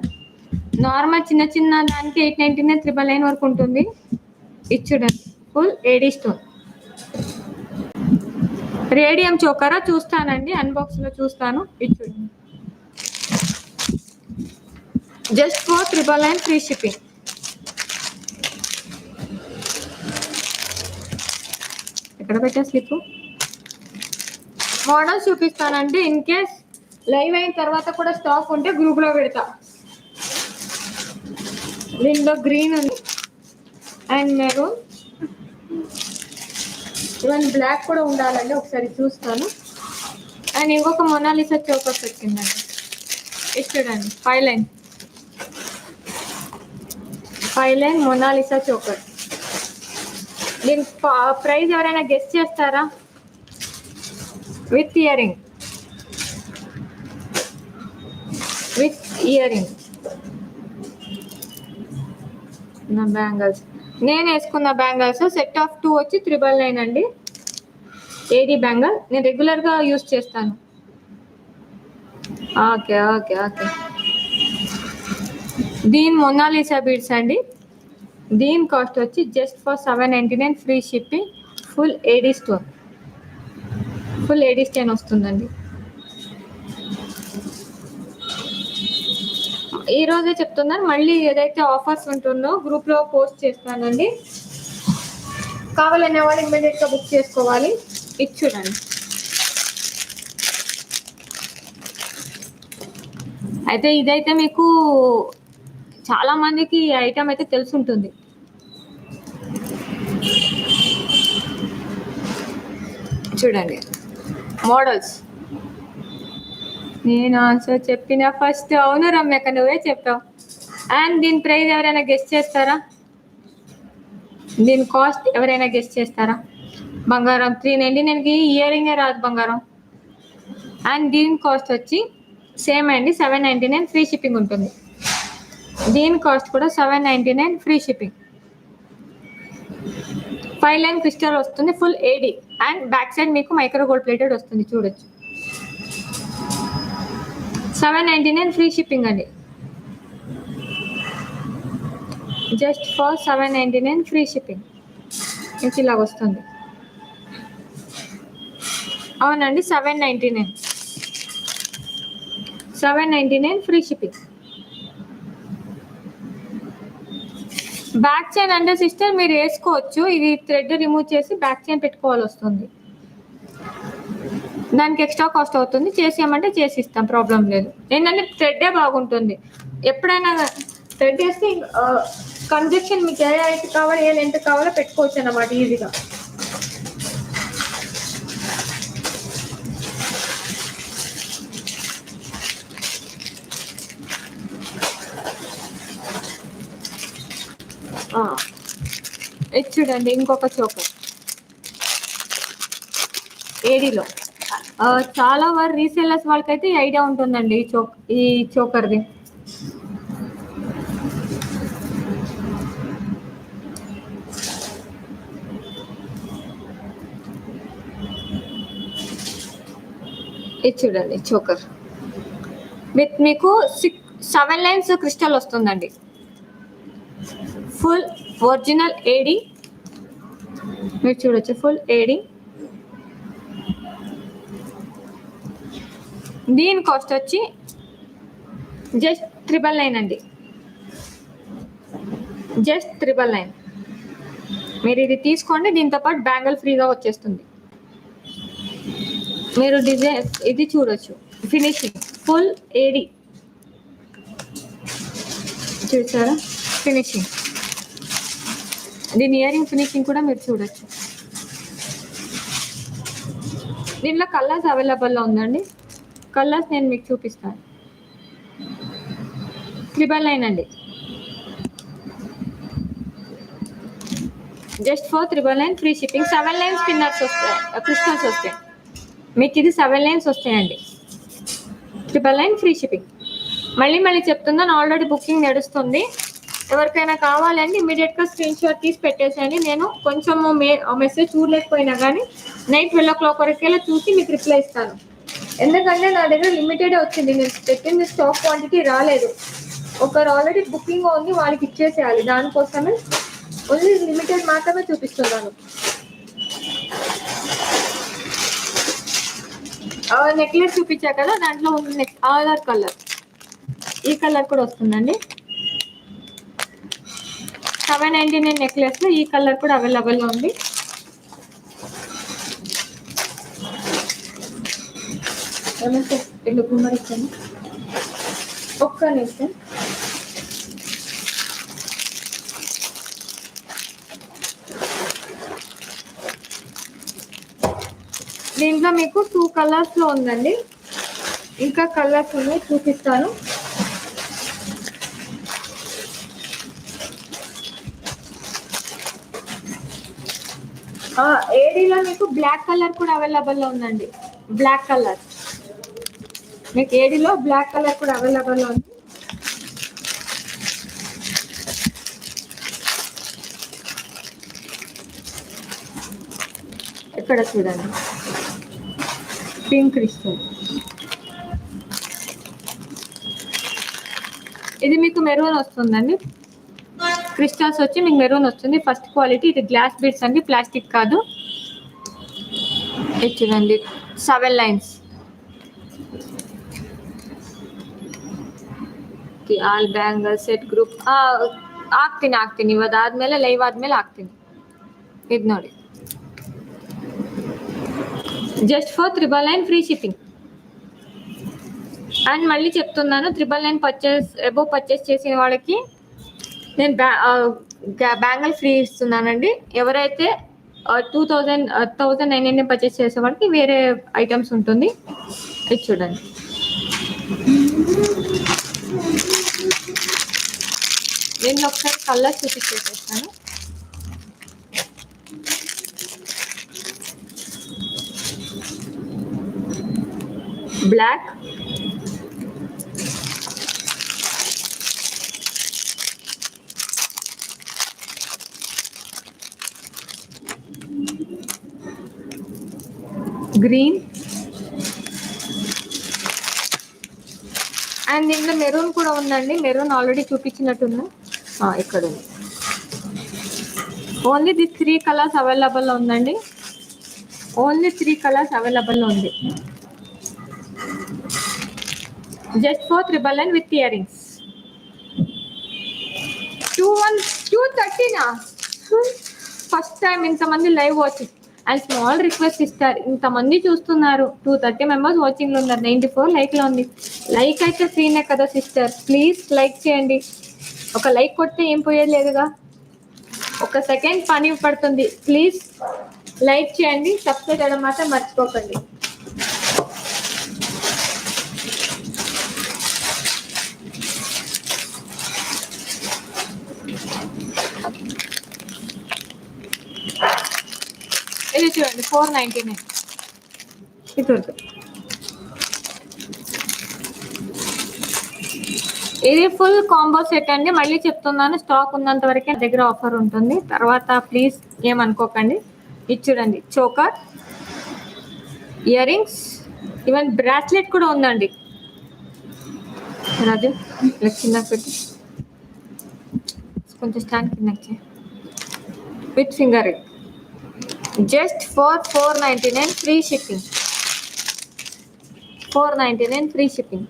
నార్మల్ చిన్న చిన్న దానికి 899, 999 వరకు ఉంటుంది. ఇది చూడండి, ఫుల్ ఏడీ స్టోన్. రేడియం చోకరా చూస్తానండి, అన్బాక్స్ లో చూస్తాను. ఇది చూడండి, జస్ట్ ఫర్ 999 ఫ్రీ షిప్పింగ్. ఎక్కడ పెట్టా స్లిప్. మోడల్స్ చూపిస్తానంటే ఇన్ కేస్ లైవ్ అయిన తర్వాత కూడా స్టాక్ ఉంటే గ్రూప్ లో పెడతా. దీనిలో గ్రీన్ ఉంది అండ్ మెరూన్, ఈవెన్ బ్లాక్ కూడా ఉండాలండి, ఒకసారి చూస్తాను. అండ్ ఇంకొక మొనాలిసా చోకర్ వచ్చిందండి. ఇది చూడండి, 5 లైన్ మొనాలిసా చోకర్. దీని ప్రైస్ ఎవరైనా గెస్ చేస్తారా? విత్ ఇయర్ రింగ్, నా బ్యాంగిల్స్, నేను వేసుకున్న బ్యాంగిల్స్ సెట్ ఆఫ్ 2 వచ్చి 999 అండి. ఏది బ్యాంగిల్ నేను రెగ్యులర్ గా యూజ్ చేస్తాను. Okay okay okay. దీని మొనాలిసా బీడ్స్ అండి. దీని కాస్ట్ వచ్చి just for 799 free shipping. Full AD stone వస్తుందండి. ఈ రోజే చెప్తున్నాను, మళ్ళీ ఏదైతే ఆఫర్స్ ఉంటుందో గ్రూప్ లో పోస్ట్ చేస్తానండి. కావాలనే వాళ్ళు ఇమ్మీడియట్ గా బుక్ చేసుకోవాలి. ఇది చూడండి. అయితే ఇదైతే మీకు చాలా మందికి ఈ ఐటమ్ అయితే తెలుసుంటుంది. చూడండి మోడల్స్. నేను ఆన్సర్ చెప్పిన ఫస్ట్. అవును రమ్యక, నువ్వే చెప్పావు. అండ్ దీని ప్రైస్ ఎవరైనా గెస్ట్ చేస్తారా? దీని కాస్ట్ ఎవరైనా గెస్ట్ చేస్తారా? బంగారం 399కి ఇయర్ రింగే రాదు బంగారం. అండ్ దీని కాస్ట్ వచ్చి సేమ్ అండి, 799 ఫ్రీ షిప్పింగ్ ఉంటుంది. దీని కాస్ట్ కూడా 799 ఫ్రీ షిప్పింగ్. 5 లైన్ క్రిస్టల్ వస్తుంది, full AD. And back side మీకు మైక్రో గోల్డ్ ప్లేటెడ్ వస్తుంది, చూడొచ్చు. 799 ఫ్రీ షిప్పింగ్ అండి. జస్ట్ ఫర్ 799 ఫ్రీ షిప్పింగ్ మీకు ఇలా వస్తుంది. అవునండి, 799 ఫ్రీ షిప్పింగ్. బ్యాక్ చైన్ అంటే సిస్టర్ మీరు వేసుకోవచ్చు, ఇది థ్రెడ్ రిమూవ్ చేసి బ్యాక్ చైన్ పెట్టుకోవాలి వస్తుంది. దానికి ఎక్స్ట్రా కాస్ట్ అవుతుంది, చేసేయమంటే చేసి ఇస్తాం, ప్రాబ్లం లేదు. ఏంటంటే థ్రెడ్డే బాగుంటుంది. ఎప్పుడైనా థ్రెడ్ వేస్తే కన్జెక్షన్ మీకు ఏ హైట్ కావాలో ఏ లెంత్ కావాలో పెట్టుకోవచ్చు అన్నమాట ఈజీగా. ఇది చూడండి ఇంకొక చోకర్ ఏడీలో. చాలా వారు రీసేలర్స్ వాళ్ళకైతే ఈ ఐడియా ఉంటుందండి ఈ చోకర్ది. ఇది చూడండి చోకర్ విత్ మీకు 7 లైన్స్ క్రిస్టల్ వస్తుందండి. ఫుల్ ఒరిజినల్ ఏడి మీరు చూడొచ్చు, ఫుల్ ఏడి. దీని కాస్ట్ వచ్చి జస్ట్ 999 అండి, జస్ట్ 999. మీరు ఇది తీసుకోండి, దీంతో పాటు బ్యాంగిల్ ఫ్రీగా వచ్చేస్తుంది. మీరు డిజైన్ ఇది చూడొచ్చు, ఫినిషింగ్ ఫుల్ ఏడి చూసారా, ఫినిషింగ్. దీని ఇయర్ రింగ్ ఫినిషింగ్ కూడా మీరు చూడొచ్చు. దీనిలో కలర్స్ అవైలబుల్లో ఉందండి, కలర్స్ నేను మీకు చూపిస్తాను. 999 అండి, just for 999 free shipping. 7 lines spinners వస్తాయి, క్రిస్టల్స్ వస్తాయి మీకు. ఇది 7 లైన్స్ వస్తాయండి, 999 ఫ్రీ షిప్పింగ్. మళ్ళీ చెప్తున్నాను, ఆల్రెడీ బుకింగ్ నడుస్తుంది. ఎవరికైనా కావాలండి ఇమీడియట్గా స్క్రీన్ షాట్ తీసి పెట్టేసేయండి. నేను కొంచెం మెసేజ్ చూడలేకపోయినా కానీ నైట్ 12 o'clock వరకేలా చూసి మీకు రిప్లై ఇస్తాను. ఎందుకంటే నా దగ్గర లిమిటెడే వచ్చింది, నేను పెట్టింది స్టాక్ క్వాంటిటీ రాలేదు. ఒకరు ఆల్రెడీ బుకింగ్ ఉంది, వాళ్ళకి ఇచ్చేసేయాలి. దానికోసమే ఓన్లీ లిమిటెడ్ మాత్రమే చూపిస్తున్నాను. నెక్లెస్ చూపించా కదా, దాంట్లో ఉంది నెక్స్ట్ ఆధార్ కలర్. ఈ కలర్ కూడా వస్తుందండి. 799 నెక్లెస్ లో ఈ కలర్ కూడా అవైలబుల్లో ఉంది. గుమ్మరిచ్చాను ఒక్క నిమిషం. దీంట్లో మీకు 2 కలర్స్ లో ఉందండి, ఇంకా కలర్స్ ఉన్నాయి చూపిస్తాను. ఏడీలో మీకు బ్లాక్ కలర్ కూడా అవైలబుల్లో ఉందండి. బ్లాక్ కలర్ మీకు ఏడీలో బ్లాక్ కలర్ కూడా అవైలబుల్లో ఉంది. ఇక్కడ చూడండి పింక్ క్రిస్టల్, ఇది మీకు మెరూన్ వస్తుందండి. క్రిస్టల్స్ వచ్చి మీకు మెరూన్ వస్తుంది, ఫస్ట్ క్వాలిటీ. ఇది గ్లాస్ బీడ్స్ అండి, ప్లాస్టిక్ కాదు. ఇది చూడండి 7 lines all bangle set group ಹಾಕ್ತೀನಿ ಇವತ್ತಾದ್ಮೇಲೆ ಲೈವ್ ಆದ್ಮೇಲೆ ಹಾಕ್ತೀನಿ. ಇದು ನೋಡಿ just for 999 free shipping. And మళ్ళీ చెప్తున్నాను, 999 పర్చేస్ చేసిన వాళ్ళకి నేను బ్యాంగిల్ ఫ్రీ ఇస్తున్నానండి. ఎవరైతే 1999 పర్చేస్ చేసే వాళ్ళకి వేరే ఐటమ్స్ ఉంటుంది. ఇది చూడండి. నేను ఒకసారి కలర్ చూపించేసేస్తాను. బ్లాక్, గ్రీన్ అండ్ దీంట్లో మెరూన్ కూడా ఉందండి. మెరూన్ ఆల్రెడీ చూపించినట్టున్నా ఇక్కడ ఉంది. ఓన్లీ ది 3 కలర్స్ అవైలబుల్ ఉందండి. ఓన్లీ 3 కలర్స్ అవైలబుల్ ఉంది. Just for 999 with ear rings. 230 first time ఇంతమంది live watching and small request ఇస్తారు. ఇంతమంది చూస్తున్నారు, 230 మెంబర్స్ వాచింగ్ లో ఉన్నారు, 94 లైక్ లో ఉంది. లైక్ అయితే ఫ్రీనే కదా సిస్టర్, ప్లీజ్ లైక్ చేయండి. ఒక లైక్ కొడితే ఏం పోయేది లేదుగా, ఒక సెకండ్ పని పడుతుంది. ప్లీజ్ లైక్ చేయండి, సబ్స్క్రైబ్ చేయడం మాత్రం మర్చిపోకండి. ఇది చూడండి 499. ఇది ఫుల్ కాంబో సెట్ అండి. మళ్ళీ చెప్తున్నాను, స్టాక్ ఉన్నంత వరకే దగ్గర ఆఫర్ ఉంటుంది, తర్వాత ప్లీజ్ ఏమనుకోకండి. ఇది చూడండి, choker, ear rings, even bracelet కూడా ఉందండి. రాజు కింద పెట్టి కొంచెం స్టాండ్ కింద with finger ring. Just for 499 free shipping. 499 free shipping.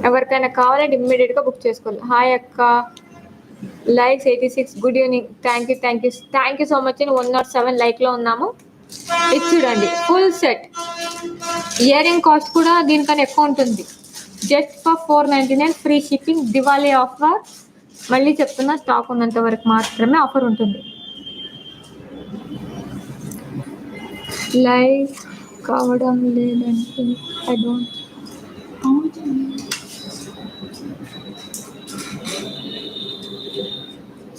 ఎవరికైనా కావాలంటే ఇమ్మీడియట్ గా బుక్ చేసుకోవాలి. హాయ్ అక్క, likes 86. Good evening. Thank you so much. 107 like లో ఉన్నాము. ఇది చూడండి, full set. Ear ring cost కూడా దీనికన్నా ఎక్కువ ఉంటుంది. Just for 499 free shipping. Diwali offer. మళ్ళీ చెప్తున్నా, స్టాక్ ఉన్నంత వరకు మాత్రమే ఆఫర్ ఉంటుంది. లైక్ కావడం లేదంటే అడ్వాన్స్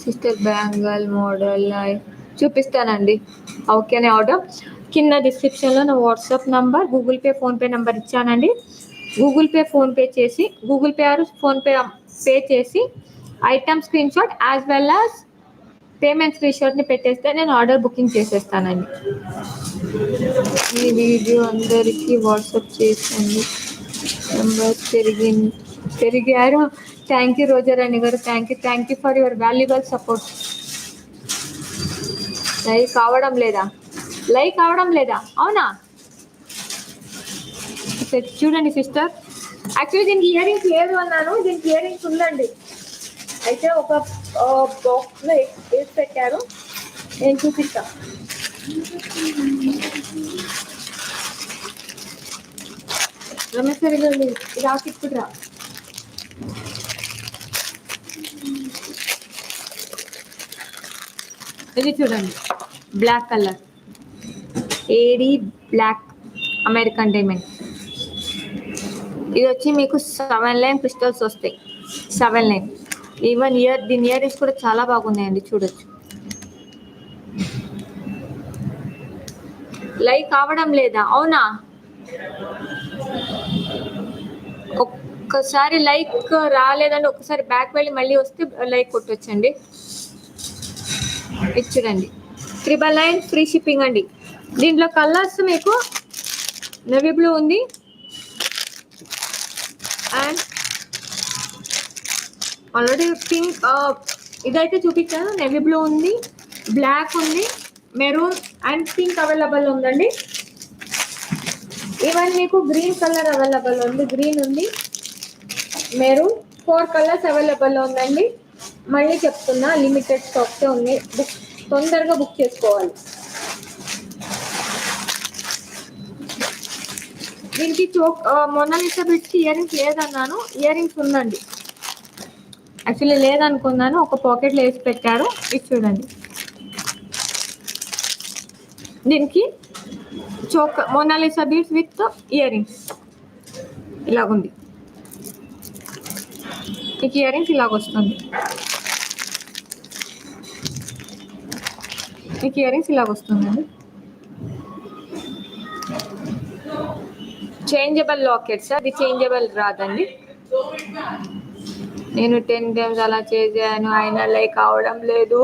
సిస్టర్ బ్యాంగల్ మోడల్ చూపిస్తానండి. ఓకేనే ఆర్డర్ కింద డిస్క్రిప్షన్లో నా WhatsApp number, Google Pay, PhonePe number ఇచ్చానండి. గూగుల్ పే, ఫోన్పే చేసి, Google Pay or PhonePe pay చేసి item screenshot as well as payment screen షాట్ని పెట్టేస్తే నేను ఆర్డర్ బుకింగ్ చేసేస్తానండి. ఈ వీడియో అందరికీ వాట్సాప్ చేసండి. నెంబర్ పెరిగారు. థ్యాంక్ యూ రోజారాణి గారు. Thank you for your valuable support. Like అవడం లేదా? అవునా? చూడండి సిస్టర్, యాక్చువల్లీ దీనికి ఇయర్ రింగ్స్ లేదు అన్నాను, దీనికి ఇయర్ రింగ్స్ ఉందండి. అయితే ఒక బాక్స్లో వేసి పెట్టారు, నేను చూపిస్తా. రమేశ్వరి గారు రాకిట్టురా. ఇది చూడండి, black colour, AD black American diamond. ఇది వచ్చి మీకు 7 లైన్ క్రిస్టల్స్ వస్తాయి. 7 లైన్. ఈవెన్ దీని ఇయర్ రింగ్స్ కూడా చాలా బాగున్నాయండి, చూడొచ్చు. లైక్ అవడం లేదా? అవునా? ఒక్కసారి లైక్ రాలేదండి, ఒక్కసారి బ్యాక్ వెళ్ళి మళ్ళీ వస్తే లైక్ కొట్టొచ్చండి. ఇది చూడండి, 999 ఫ్రీ షిప్పింగ్ అండి. దీంట్లో కలర్స్ మీకు నేవీ బ్లూ ఉంది, అండ్ ఆల్రెడీ పింక్ ఇదైతే చూపించాను. నేవీ బ్లూ ఉంది, బ్లాక్ ఉంది, మెరూన్ అండ్ పింక్ అవైలబుల్ ఉందండి. ఈవెన్ మీకు గ్రీన్ కలర్ అవైలబుల్ ఉంది, గ్రీన్ ఉంది, మెరూన్, 4 కలర్స్ అవైలబుల్ ఉందండి. మళ్ళీ చెప్తున్నా, లిమిటెడ్ స్టాక్సే ఉన్నాయి, తొందరగా బుక్ చేసుకోవాలి. దీనికి మొనాలిసా బిట్స్ ఇయర్ రింగ్స్ లేదన్నాను, ఇయర్ రింగ్స్ ఉందండి. యాక్చువల్లీ లేదనుకున్నాను, ఒక పాకెట్లో వేసి పెట్టారు. ఇది చూడండి, దీనికి Mona Lisa beads with ear rings ఇలాగుంది. మీకు ఇయర్ రింగ్స్ ఇలాగ వస్తుంది, మీకు ఇయర్ రింగ్స్ ఇలాగ వస్తుందండి. చేంజబుల్ లాకెట్స్, అది చేంజబుల్ రాదండి. నేను 10 times అలా చేశాను, ఆయన లైక్ అవడం లేదు.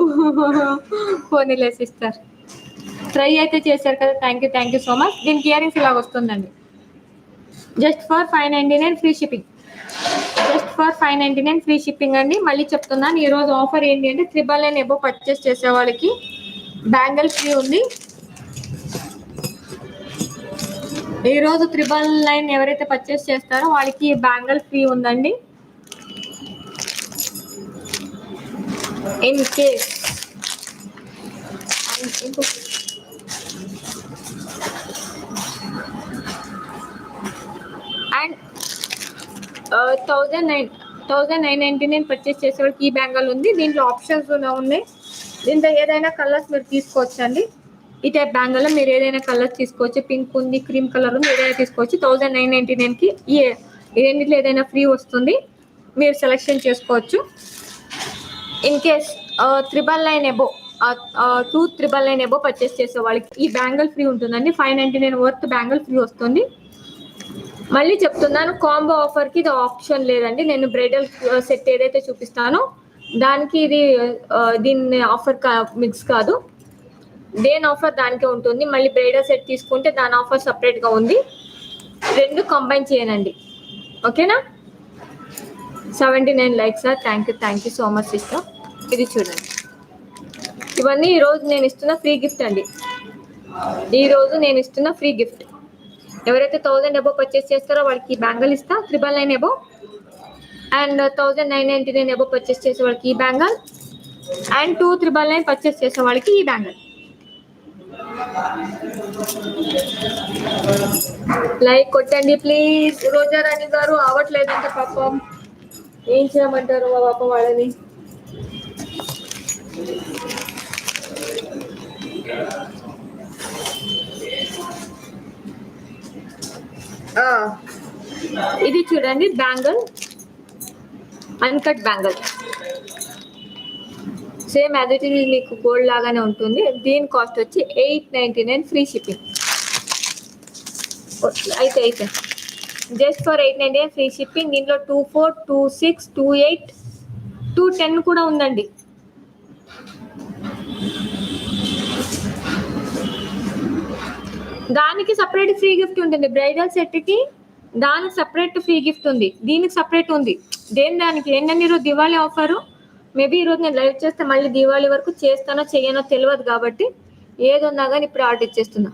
పోనీలే సిస్టర్, ట్రై అయితే చేశారు కదా, థ్యాంక్ యూ సో మచ్. దీనికి ఇయర్ రింగ్స్ ఇలాగ వస్తుందండి. Just for 599 free shipping, just for 599 free shipping అండి. మళ్ళీ చెప్తున్నాను, ఈరోజు ఆఫర్ ఏంటి అంటే 999 ఎబో పర్చేస్ చేసే వాళ్ళకి బ్యాంగిల్ ఫ్రీ ఉంది. ఈరోజు 999 ఎవరైతే పర్చేస్ చేస్తారో వాళ్ళకి బ్యాంగిల్ ఫ్రీ ఉందండి. ఇన్ కేస్ అండ్ 1999 పర్చేస్ చేసే వాళ్ళకి ఈ బ్యాంగిల్ ఉంది. దీంట్లో ఆప్షన్స్ ఉన్నాయి, దీంట్లో ఏదైనా కలర్స్ మీరు తీసుకోవచ్చు అండి. ఈ టైప్ బ్యాంగిల్ మీరు ఏదైనా కలర్స్ తీసుకోవచ్చు, పింక్ ఉంది, క్రీమ్ కలర్ ఉంది, ఏదైనా తీసుకోవచ్చు. 1999కి ఈ రెండిట్లో ఏదైనా ఫ్రీ వస్తుంది, మీరు సెలెక్షన్ చేసుకోవచ్చు. In case 999 above 2,999 above purchase చేసే వాళ్ళకి ఈ బ్యాంగిల్ ఫ్రీ ఉంటుందండి. 599 వర్త్ బ్యాంగిల్ ఫ్రీ వస్తుంది. మళ్ళీ చెప్తున్నాను, కాంబో ఆఫర్కి ఇది ఆప్షన్ లేదండి. నేను బ్రైడల్ సెట్ ఏదైతే చూపిస్తానో దానికి ఇది దీన్ని ఆఫర్ మిక్స్ కాదు, దేని ఆఫర్ దానికే ఉంటుంది. మళ్ళీ బ్రైడల్ సెట్ తీసుకుంటే దాని ఆఫర్ సపరేట్గా ఉంది, రెండు కంబైన్ చేయనండి. ఓకేనా? 79 likes sir, thank you so much sister. ఇది చూడండి, ఇవన్నీ ఈరోజు నేను ఇస్తున్న ఫ్రీ గిఫ్ట్ అండి. ఈరోజు నేను ఇస్తున్న ఫ్రీ గిఫ్ట్, ఎవరైతే 1000 ఎబో పర్చేస్ చేస్తారో వాళ్ళకి బ్యాంగిల్ ఇస్తా 999 ఎబో, అండ్ 1999 ఎబో పర్చేస్ చేసే వాళ్ళకి ఈ బ్యాంగిల్, అండ్ 2,999 పర్చేస్ చేసే వాళ్ళకి ఈ బ్యాంగిల్. లైక్ కొట్టండి ప్లీజ్. రోజారాణి గారు అవ్వట్లేదంటే పాపం, ఏం చేయమంటారు మా పాప వాళ్ళని. ఇది చూడండి, bangle, uncut bangle, same as it is మీకు గోల్డ్ లాగానే ఉంటుంది. దీని కాస్ట్ వచ్చి 899 ఫ్రీ షిప్పింగ్. అయితే జస్ట్ ఫర్ 899 ఫ్రీ షిప్పింగ్. దీంట్లో 24, 26, 28, 210 కూడా ఉందండి. దానికి సపరేట్ ఫ్రీ గిఫ్ట్ ఉంటుంది, బ్రైడల్ సెట్కి దానికి సపరేట్ ఫ్రీ గిఫ్ట్ ఉంది, దీనికి సపరేట్ ఉంది. దానికి ఏంటంటే ఈరోజు దివాళీ ఆఫరు, మేబీ ఈరోజు నేను లైవ్ చేస్తే మళ్ళీ దివాళీ వరకు చేస్తానో చేయనో తెలియదు, కాబట్టి ఏది ఉన్నా కానీ ఇప్పుడు ఆర్డర్ ఇచ్చేస్తున్నా.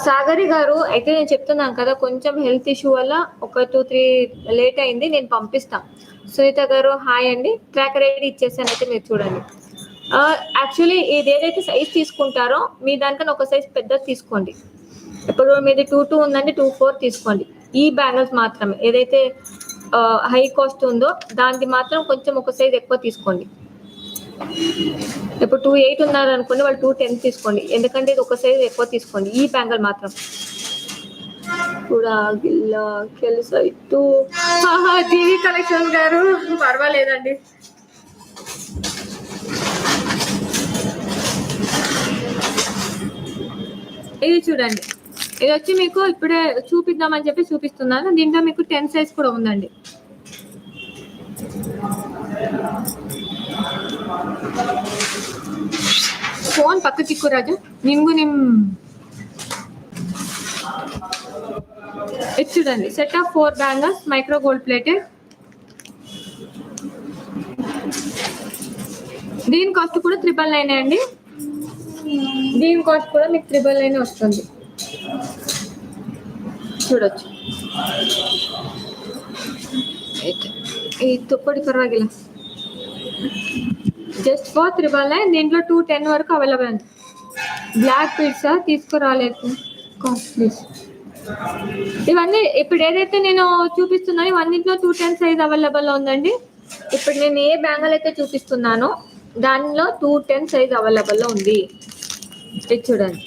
సాగరి గారు, అయితే నేను చెప్తున్నాను కదా, కొంచెం హెల్త్ ఇష్యూ వల్ల ఒక 2-3 లేట్ అయింది, నేను పంపిస్తాను. సునీత గారు హాయ్ అండి, ట్రాకర్ ఐడి ఇచ్చేసాను, అయితే మీరు చూడండి. యాక్చువల్లీ ఇది ఏదైతే సైజ్ తీసుకుంటారో మీ దానికన్నా ఒక సైజ్ పెద్దది తీసుకోండి. ఇప్పుడు మీది 22 ఉందండి, 24 తీసుకోండి. ఈ బ్యాంగిల్స్ మాత్రమే, ఏదైతే హై కాస్ట్ ఉందో దానికి మాత్రం కొంచెం ఒక సైజ్ ఎక్కువ తీసుకోండి. ఇప్పుడు 28 ఉన్నారు అనుకోండి, వాళ్ళు 210 తీసుకోండి, ఎందుకంటే ఇది ఒక సైజ్ ఎక్కువ తీసుకోండి. ఈ బ్యాంగిల్ మాత్రం కూడా గిల్లా కెలుసైతు. టీవీ కలెక్షన్ గారు పర్వాలేదండి. ఇది చూడండి, ఇది వచ్చి మీకు ఇప్పుడే చూపిద్దామని చెప్పి చూపిస్తున్నాను. దీంట్లో మీకు 10 సైజ్ కూడా ఉందండి. ఫోన్ పక్కకిక్కు రాజు, నింగు ఇది చూడండి, set of 4 bangles, micro gold plated. దీని కాస్ట్ కూడా 999 అండి. దీని కాస్ట్ కూడా మీకు 999 వస్తుంది, చూడొచ్చు. ఈ తుప్పటి పర్వాగిಲ್ಲ, జస్ట్ ఫర్ 999. దీంట్లో 210 వరకు అవైలబుల్ ఉంది. బ్లాక్ బీడ్స్ తీసుకురాలేదు ప్లీజ్. ఇవన్నీ ఇప్పుడు ఏదైతే నేను చూపిస్తున్నానో ఇవన్నింటిలో 210 సైజ్ అవైలబుల్ ఉందండి. ఇప్పుడు నేను ఏ బ్యాంగిల్ అయితే చూపిస్తున్నానో దానిలో 210 సైజ్ అవైలబుల్ ఉంది. ఇది చూడండి.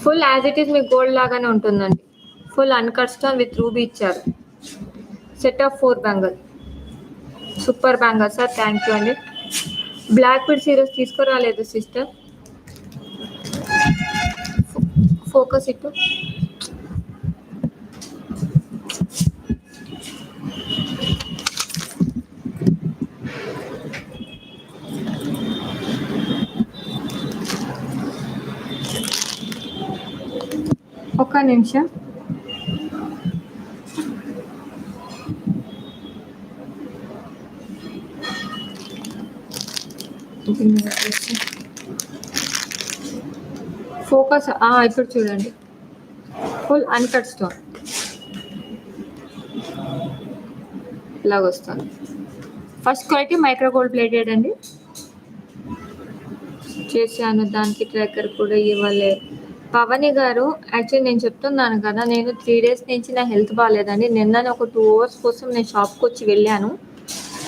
ఫుల్ యాజ్ ఇట్ ఈస్ మీకు గోల్డ్ లాగానే ఉంటుందండి. Full uncut stone with ruby ఇచ్చారు. Set of 4 bangle. Super bangle sir, thank you అండి. బ్లాక్ బీడ్స్ ఈరోజు తీసుకురాలేదు సిస్టర్. ఫోకస్ ఇటు. ఒక్క నిమిషం. ఫోకస్ ఇప్పుడు చూడండి. ఫుల్ అన్కట్ స్టోన్ ఇలాగ వస్తుంది. First quality micro gold plated అండి. చేశాను, దానికి ట్రాకర్ కూడా ఇవ్వలేదు. పవని గారు, యాక్చువల్లీ నేను చెప్తున్నాను కదా, నేను 3 days నుంచి నా హెల్త్ బాగాలేదండి. నిన్న ఒక 2 hours కోసం నేను షాప్కి వచ్చి వెళ్ళాను.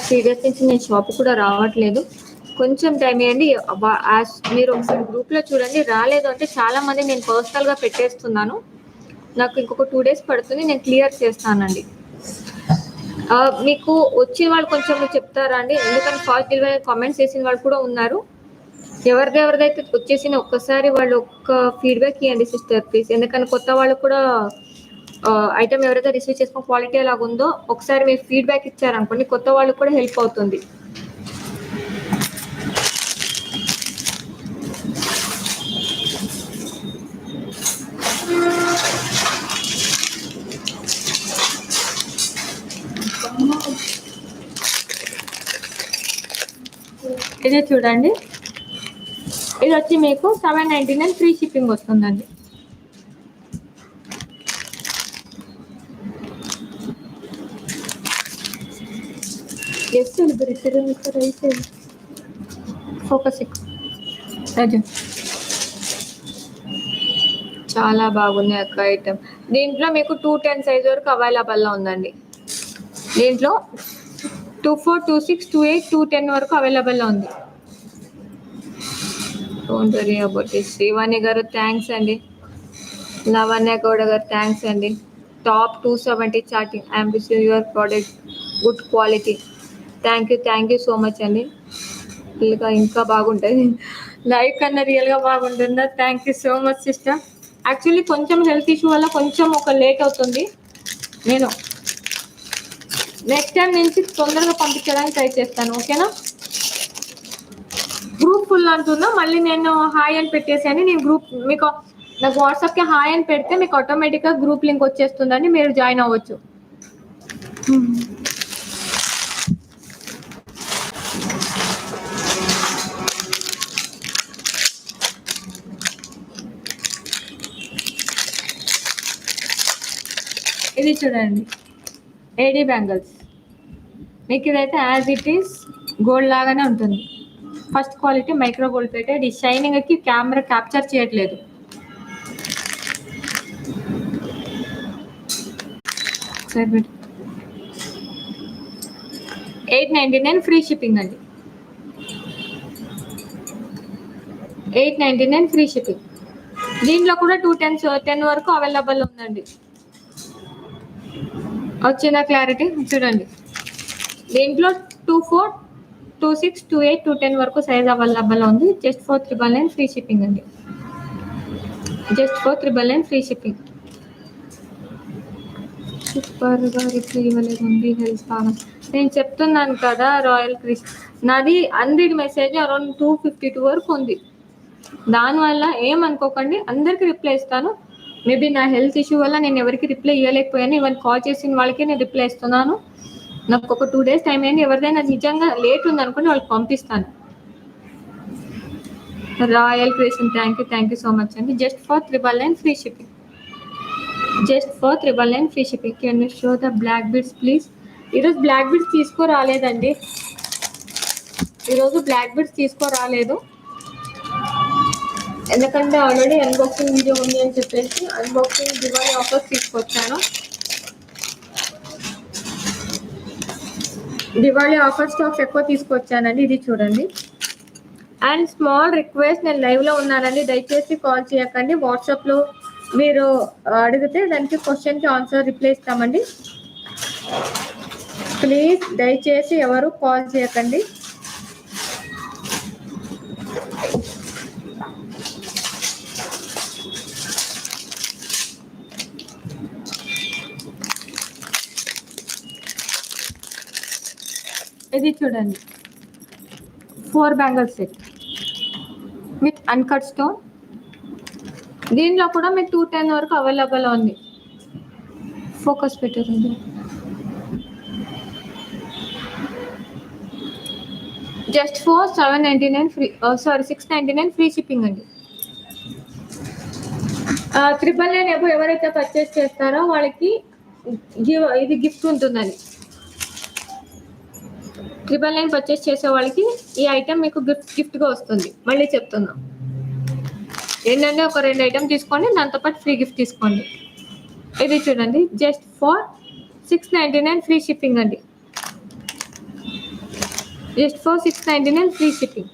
3 days నుంచి నేను షాప్ కూడా రావట్లేదు. కొంచెం టైం ఇవ్వండి. మీరు ఒకసారి గ్రూప్లో చూడండి. రాలేదు అంటే చాలామంది నేను పర్సనల్గా పెట్టేస్తున్నాను. నాకు ఇంకొక 2 days పడుతుంది, నేను క్లియర్ చేస్తానండి. మీకు వచ్చిన వాళ్ళు కొంచెం చెప్తారా అండి? ఎందుకంటే ఫాస్ట్ డెలివరీ కామెంట్స్ చేసిన వాళ్ళు కూడా ఉన్నారు. ఎవరిదైతే వచ్చేసిన ఒక్కసారి వాళ్ళు ఒక్క ఫీడ్బ్యాక్ ఇవ్వండి సిస్టర్ ప్లీజ్. ఎందుకంటే కొత్త వాళ్ళు కూడా ఐటమ్ ఎవరైతే రిసీవ్ చేసుకున్న క్వాలిటీ ఎలాగ ఉందో ఒకసారి మీరు ఫీడ్బ్యాక్ ఇచ్చారనుకోండి, కొత్త వాళ్ళకు కూడా హెల్ప్ అవుతుంది. ఇదే చూడండి, ఇది వచ్చి మీకు 799 ఫ్రీ షిప్పింగ్ వస్తుందండి. ఫోకస్ చాలా బాగుంది అక్క ఐటమ్. దీంట్లో మీకు 210 సైజ్ వరకు అవైలబుల్లో ఉందండి. దీంట్లో 24, 26, 28, 210 వరకు అవైలబుల్లో ఉంది. Don't worry about this. Srivani గారు థ్యాంక్స్ అండి. లవణ్య గౌడ గారు థ్యాంక్స్ అండి. Top 270 charting. I'm receive your product good quality. Thank you so much అండి. రియల్గా ఇంకా బాగుంటుంది, లైవ్ కన్నా రియల్గా బాగుంటుందా? Thank you so much sister. Actually కొంచెం హెల్త్ ఇష్యూ వల్ల కొంచెం లేట్ అవుతుంది. నేను నెక్స్ట్ టైం నుంచి తొందరగా పంపించడానికి ట్రై చేస్తాను, ఓకేనా? గ్రూప్ ఫుల్ అంటున్నా, మళ్ళీ నేను హాయ్ అని పెట్టేసాను. నేను గ్రూప్ మీకు నాకు వాట్సాప్కి హాయ్ అని పెడితే మీకు ఆటోమేటిక్గా గ్రూప్ లింక్ వచ్చేస్తుందండి, మీరు జాయిన్ అవ్వచ్చు. ఇది చూడండి, ఏడీ బ్యాంగిల్స్. మీకు ఇదైతే యాజ్ ఇట్ ఈస్ గోల్డ్ లాగానే ఉంటుంది. First quality micro gold plated. ఈ షైనింగ్కి కెమెరా క్యాప్చర్ చేయట్లేదు. సరే, 899 ఫ్రీ షిప్పింగ్ అండి. 899 ఫ్రీ షిప్పింగ్. దీంట్లో కూడా 210 వరకు అవైలబుల్ ఉందండి. వచ్చిన క్లారిటీ చూడండి. దీంట్లో 24, 26, 28, 210 వరకు సైజ్ అవైలబుల్ ఉంది. జస్ట్ ఫర్ 999 ఫ్రీ షిప్పింగ్ అండి. Just for 999 free shipping. సూపర్గా రిప్లై ఇవ్వలేదు ఉంది, హెల్త్ బాగా. నేను చెప్తున్నాను కదా, రాయల్ క్రిస్ నాది 100 మెసేజ్ అరౌండ్ 252 వరకు ఉంది. దానివల్ల ఏమనుకోకండి, అందరికీ రిప్లై ఇస్తాను. మేబీ నా హెల్త్ ఇష్యూ వల్ల నేను ఎవరికి రిప్లై ఇవ్వలేకపోయాను. ఈవెన్ కాల్ చేసిన వాళ్ళకి నేను రిప్లై ఇస్తున్నాను. నాకు ఒక 2 days టైం అయింది. ఎవరిదైనా నిజంగా లేట్ ఉంది అనుకోండి, వాళ్ళకి పంపిస్తాను. Royal Creation thank you so much అండి. Just for 999 free shipping. Just for 999 free shipping. Can you show the black beads please? ఈరోజు బ్లాక్ బీడ్స్ తీసుకురాలేదండి, ఈరోజు బ్లాక్ బీడ్స్ తీసుకురాలేదు, ఎందుకంటే ఆల్రెడీ అన్బాక్సింగ్ వీడియో ఉంది అని చెప్పేసి అన్బాక్సింగ్ దివాళీ ఆఫర్స్ తీసుకొచ్చాను. దివాళీ ఆఫర్ స్టాక్స్ ఎక్కువ తీసుకొచ్చానండి. ఇది చూడండి. అండ్ స్మాల్ రిక్వెస్ట్, నేను లైవ్లో ఉన్నానండి, దయచేసి కాల్ చేయకండి. వాట్సాప్లో మీరు అడిగితే దానికి క్వశ్చన్కి ఆన్సర్ రిప్లై ఇస్తామండి. ప్లీజ్ దయచేసి ఎవరు కాల్ చేయకండి. ఇది చూడండి, 4 bangle set with uncut stone. దీనిలో కూడా మీకు 210 వరకు అవైలబుల్ ఉంది. ఫోకస్ పెట్టండి. Just for 799 free, sorry 699 free shipping అండి. 999 ఎవరైతే పర్చేస్ చేస్తారో వాళ్ళకి ఇది గిఫ్ట్ ఉంటుందండి. 999 పర్చేస్ చేసే వాళ్ళకి ఈ ఐటమ్ మీకు గిఫ్ట్గా వస్తుంది. మళ్ళీ చెప్తున్నాం, ఏంటంటే ఒక 2 ఐటమ్ తీసుకోండి, దాంతోపాటు ఫ్రీ గిఫ్ట్ తీసుకోండి. ఇది చూడండి, జస్ట్ ఫర్ 699 ఫ్రీ షిప్పింగ్ అండి. Just for 699 free shipping.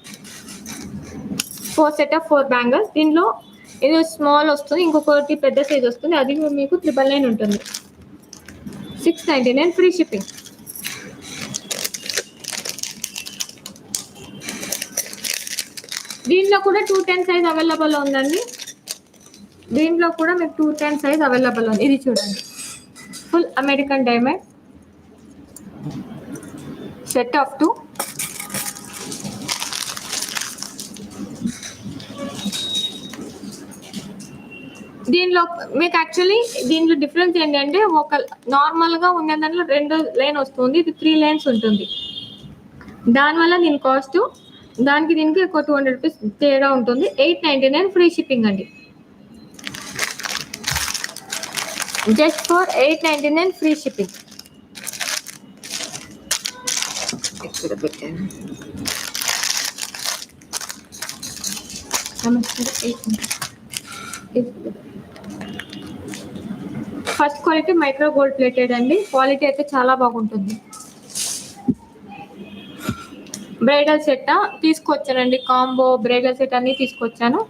4 set of 4 bangles. దీనిలో ఇది స్మాల్ వస్తుంది, ఇంకొకటి పెద్ద సైజ్ వస్తుంది, అది మీకు 999 ఉంటుంది. 699 ఫ్రీ షిప్పింగ్. దీంట్లో కూడా 210 సైజ్ అవైలబుల్ ఉందండి. దీంట్లో కూడా మీకు 210 సైజ్ అవైలబుల్ ఉంది. ఇది చూడండి, full American diamond set of 2. దీనిలో మీకు యాక్చువల్లీ దీంట్లో డిఫరెన్స్ ఏంటంటే, ఒక నార్మల్గా ఉన్న దాంట్లో 2 లైన్ వస్తుంది, ఇది 3 లైన్స్ ఉంటుంది. దానివల్ల దీని కాస్ట్ దానికి దీనికి ఒక 200 రూపీస్ తేడా ఉంటుంది. 899 ఫ్రీ షిప్పింగ్ అండి. Just for 899 free shipping. ఇక్కడ పెట్టాను. First quality micro gold plated అండి. క్వాలిటీ అయితే చాలా బాగుంటుంది. బ్రైడల్ సెట్ తీసుకొచ్చానండి, కాంబో బ్రైడల్ సెట్ అన్ని తీసుకొచ్చాను.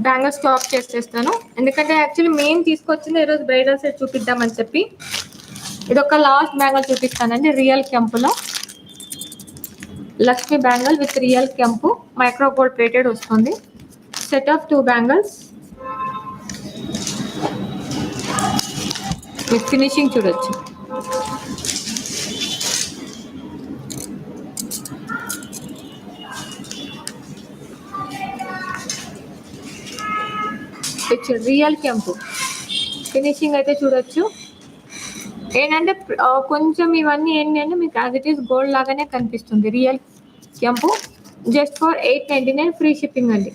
బ్యాంగిల్ స్టాప్ చేసేస్తాను, ఎందుకంటే యాక్చువల్లీ మెయిన్ తీసుకొచ్చింది ఈరోజు బ్రైడల్ సెట్ చూపిద్దామని చెప్పి. ఇది ఒక లాస్ట్ బ్యాంగిల్ చూపిస్తానండి. రియల్ కెంపులో లక్ష్మీ బ్యాంగిల్ విత్ రియల్ కెంపు మైక్రో గోల్డ్ ప్లేటెడ్ వస్తుంది. Set of 2 bangles. మీకు ఫినిషింగ్ చూడొచ్చు. రియల్ కెంపు ఫినిషింగ్ అయితే చూడొచ్చు. ఏంటంటే కొంచెం ఇవన్నీ ఏంటంటే మీకు యాజ్ ఇట్ ఈస్ గోల్డ్ లాగానే కనిపిస్తుంది. రియల్ కెంపు జస్ట్ ఫర్ 899 ఫ్రీ షిప్పింగ్ అండి.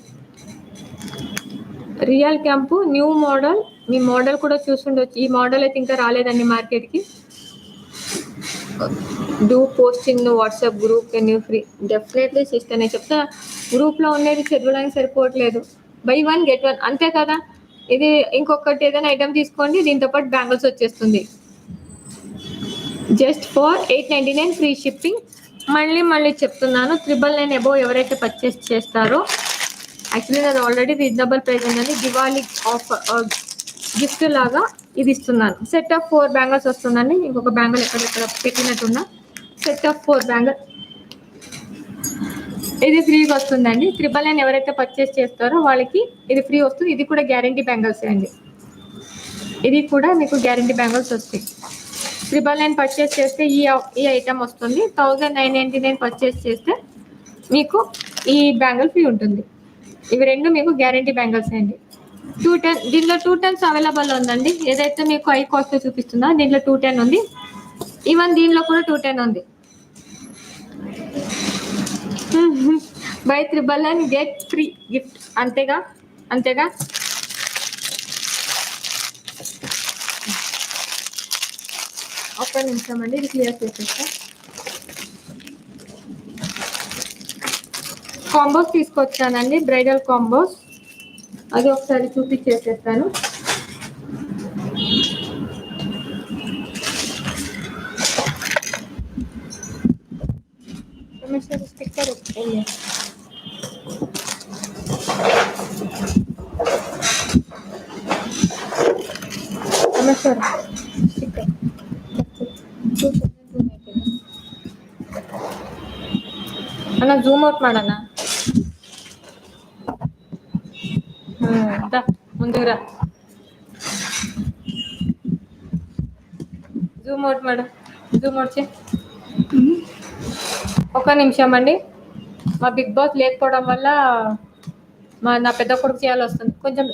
రియల్ కెంపు న్యూ మోడల్, మీ మోడల్ కూడా చూస్తుండొచ్చు. ఈ మోడల్ అయితే ఇంకా రాలేదండి మార్కెట్కి. Do post in WhatsApp group can you free. Definitely sister, నేను చెప్తా, గ్రూప్లో ఉండేది చదవడానికి సరిపోవట్లేదు. బై 1 get 1 అంతే కదా. ఇది ఇంకొకటి ఏదైనా ఐటమ్ తీసుకోండి, దీంతో పాటు బ్యాంగిల్స్ వచ్చేస్తుంది. Just for 899 free shipping. మళ్ళీ చెప్తున్నాను, 999 అబోవ్ ఎవరైతే పర్చేస్ చేస్తారో, యాక్చువల్లీ అది ఆల్రెడీ రీజనబుల్ ప్రైస్ ఉందండి. దివాళీ ఆఫర్ గిఫ్ట్ లాగా ఇది ఇస్తున్నాను. సెట్ ఆఫ్ 4 బ్యాంగిల్స్ వస్తుందండి. ఇంకొక బ్యాంగిల్ ఎక్కడెక్కడ పెట్టినట్టున్నా. సెట్ ఆఫ్ 4 బ్యాంగిల్ ఇది ఫ్రీగా వస్తుందండి. 999 ఎవరైతే పర్చేస్ చేస్తారో వాళ్ళకి ఇది ఫ్రీ వస్తుంది. ఇది కూడా గ్యారంటీ బ్యాంగిల్స్ అండి. ఇది కూడా మీకు గ్యారంటీ బ్యాంగిల్స్ వస్తాయి. 999 పర్చేస్ చేస్తే ఈ ఐటమ్ వస్తుంది. 1999 పర్చేస్ చేస్తే మీకు ఈ బ్యాంగిల్ ఫ్రీ ఉంటుంది. ఇవి రెండు మీకు గ్యారంటీ బ్యాంగిల్స్ అండి. 210 దీంట్లో 210 అవైలబుల్ ఉందండి. ఏదైతే మీకు హై కాస్ట్ చూపిస్తుందో దీంట్లో 210 ఉంది. ఈవెన్ దీనిలో కూడా 210 ఉంది. By 999 get free gift. అంతేగా. ఒక్క నిమిషం అండి, ఇది క్లియర్ చేసేస్తా. కాంబోస్ తీసుకొచ్చానండి, బ్రైడల్ కాంబోస్. అది ఒకసారి చూపించేసేస్తాను. స్టిక్కర్ అన్న జూమ్ అవుట్ ಮಾಡಣ್ಣ. ಮುಂದೂರ zoom out madam, zoom out చే. ఒక్క నిమిషం అండి, మా బిగ్ బాస్ లేకపోవడం వల్ల నా పెద్ద కొడుకు చేయాల్సి వస్తుంది. కొంచెం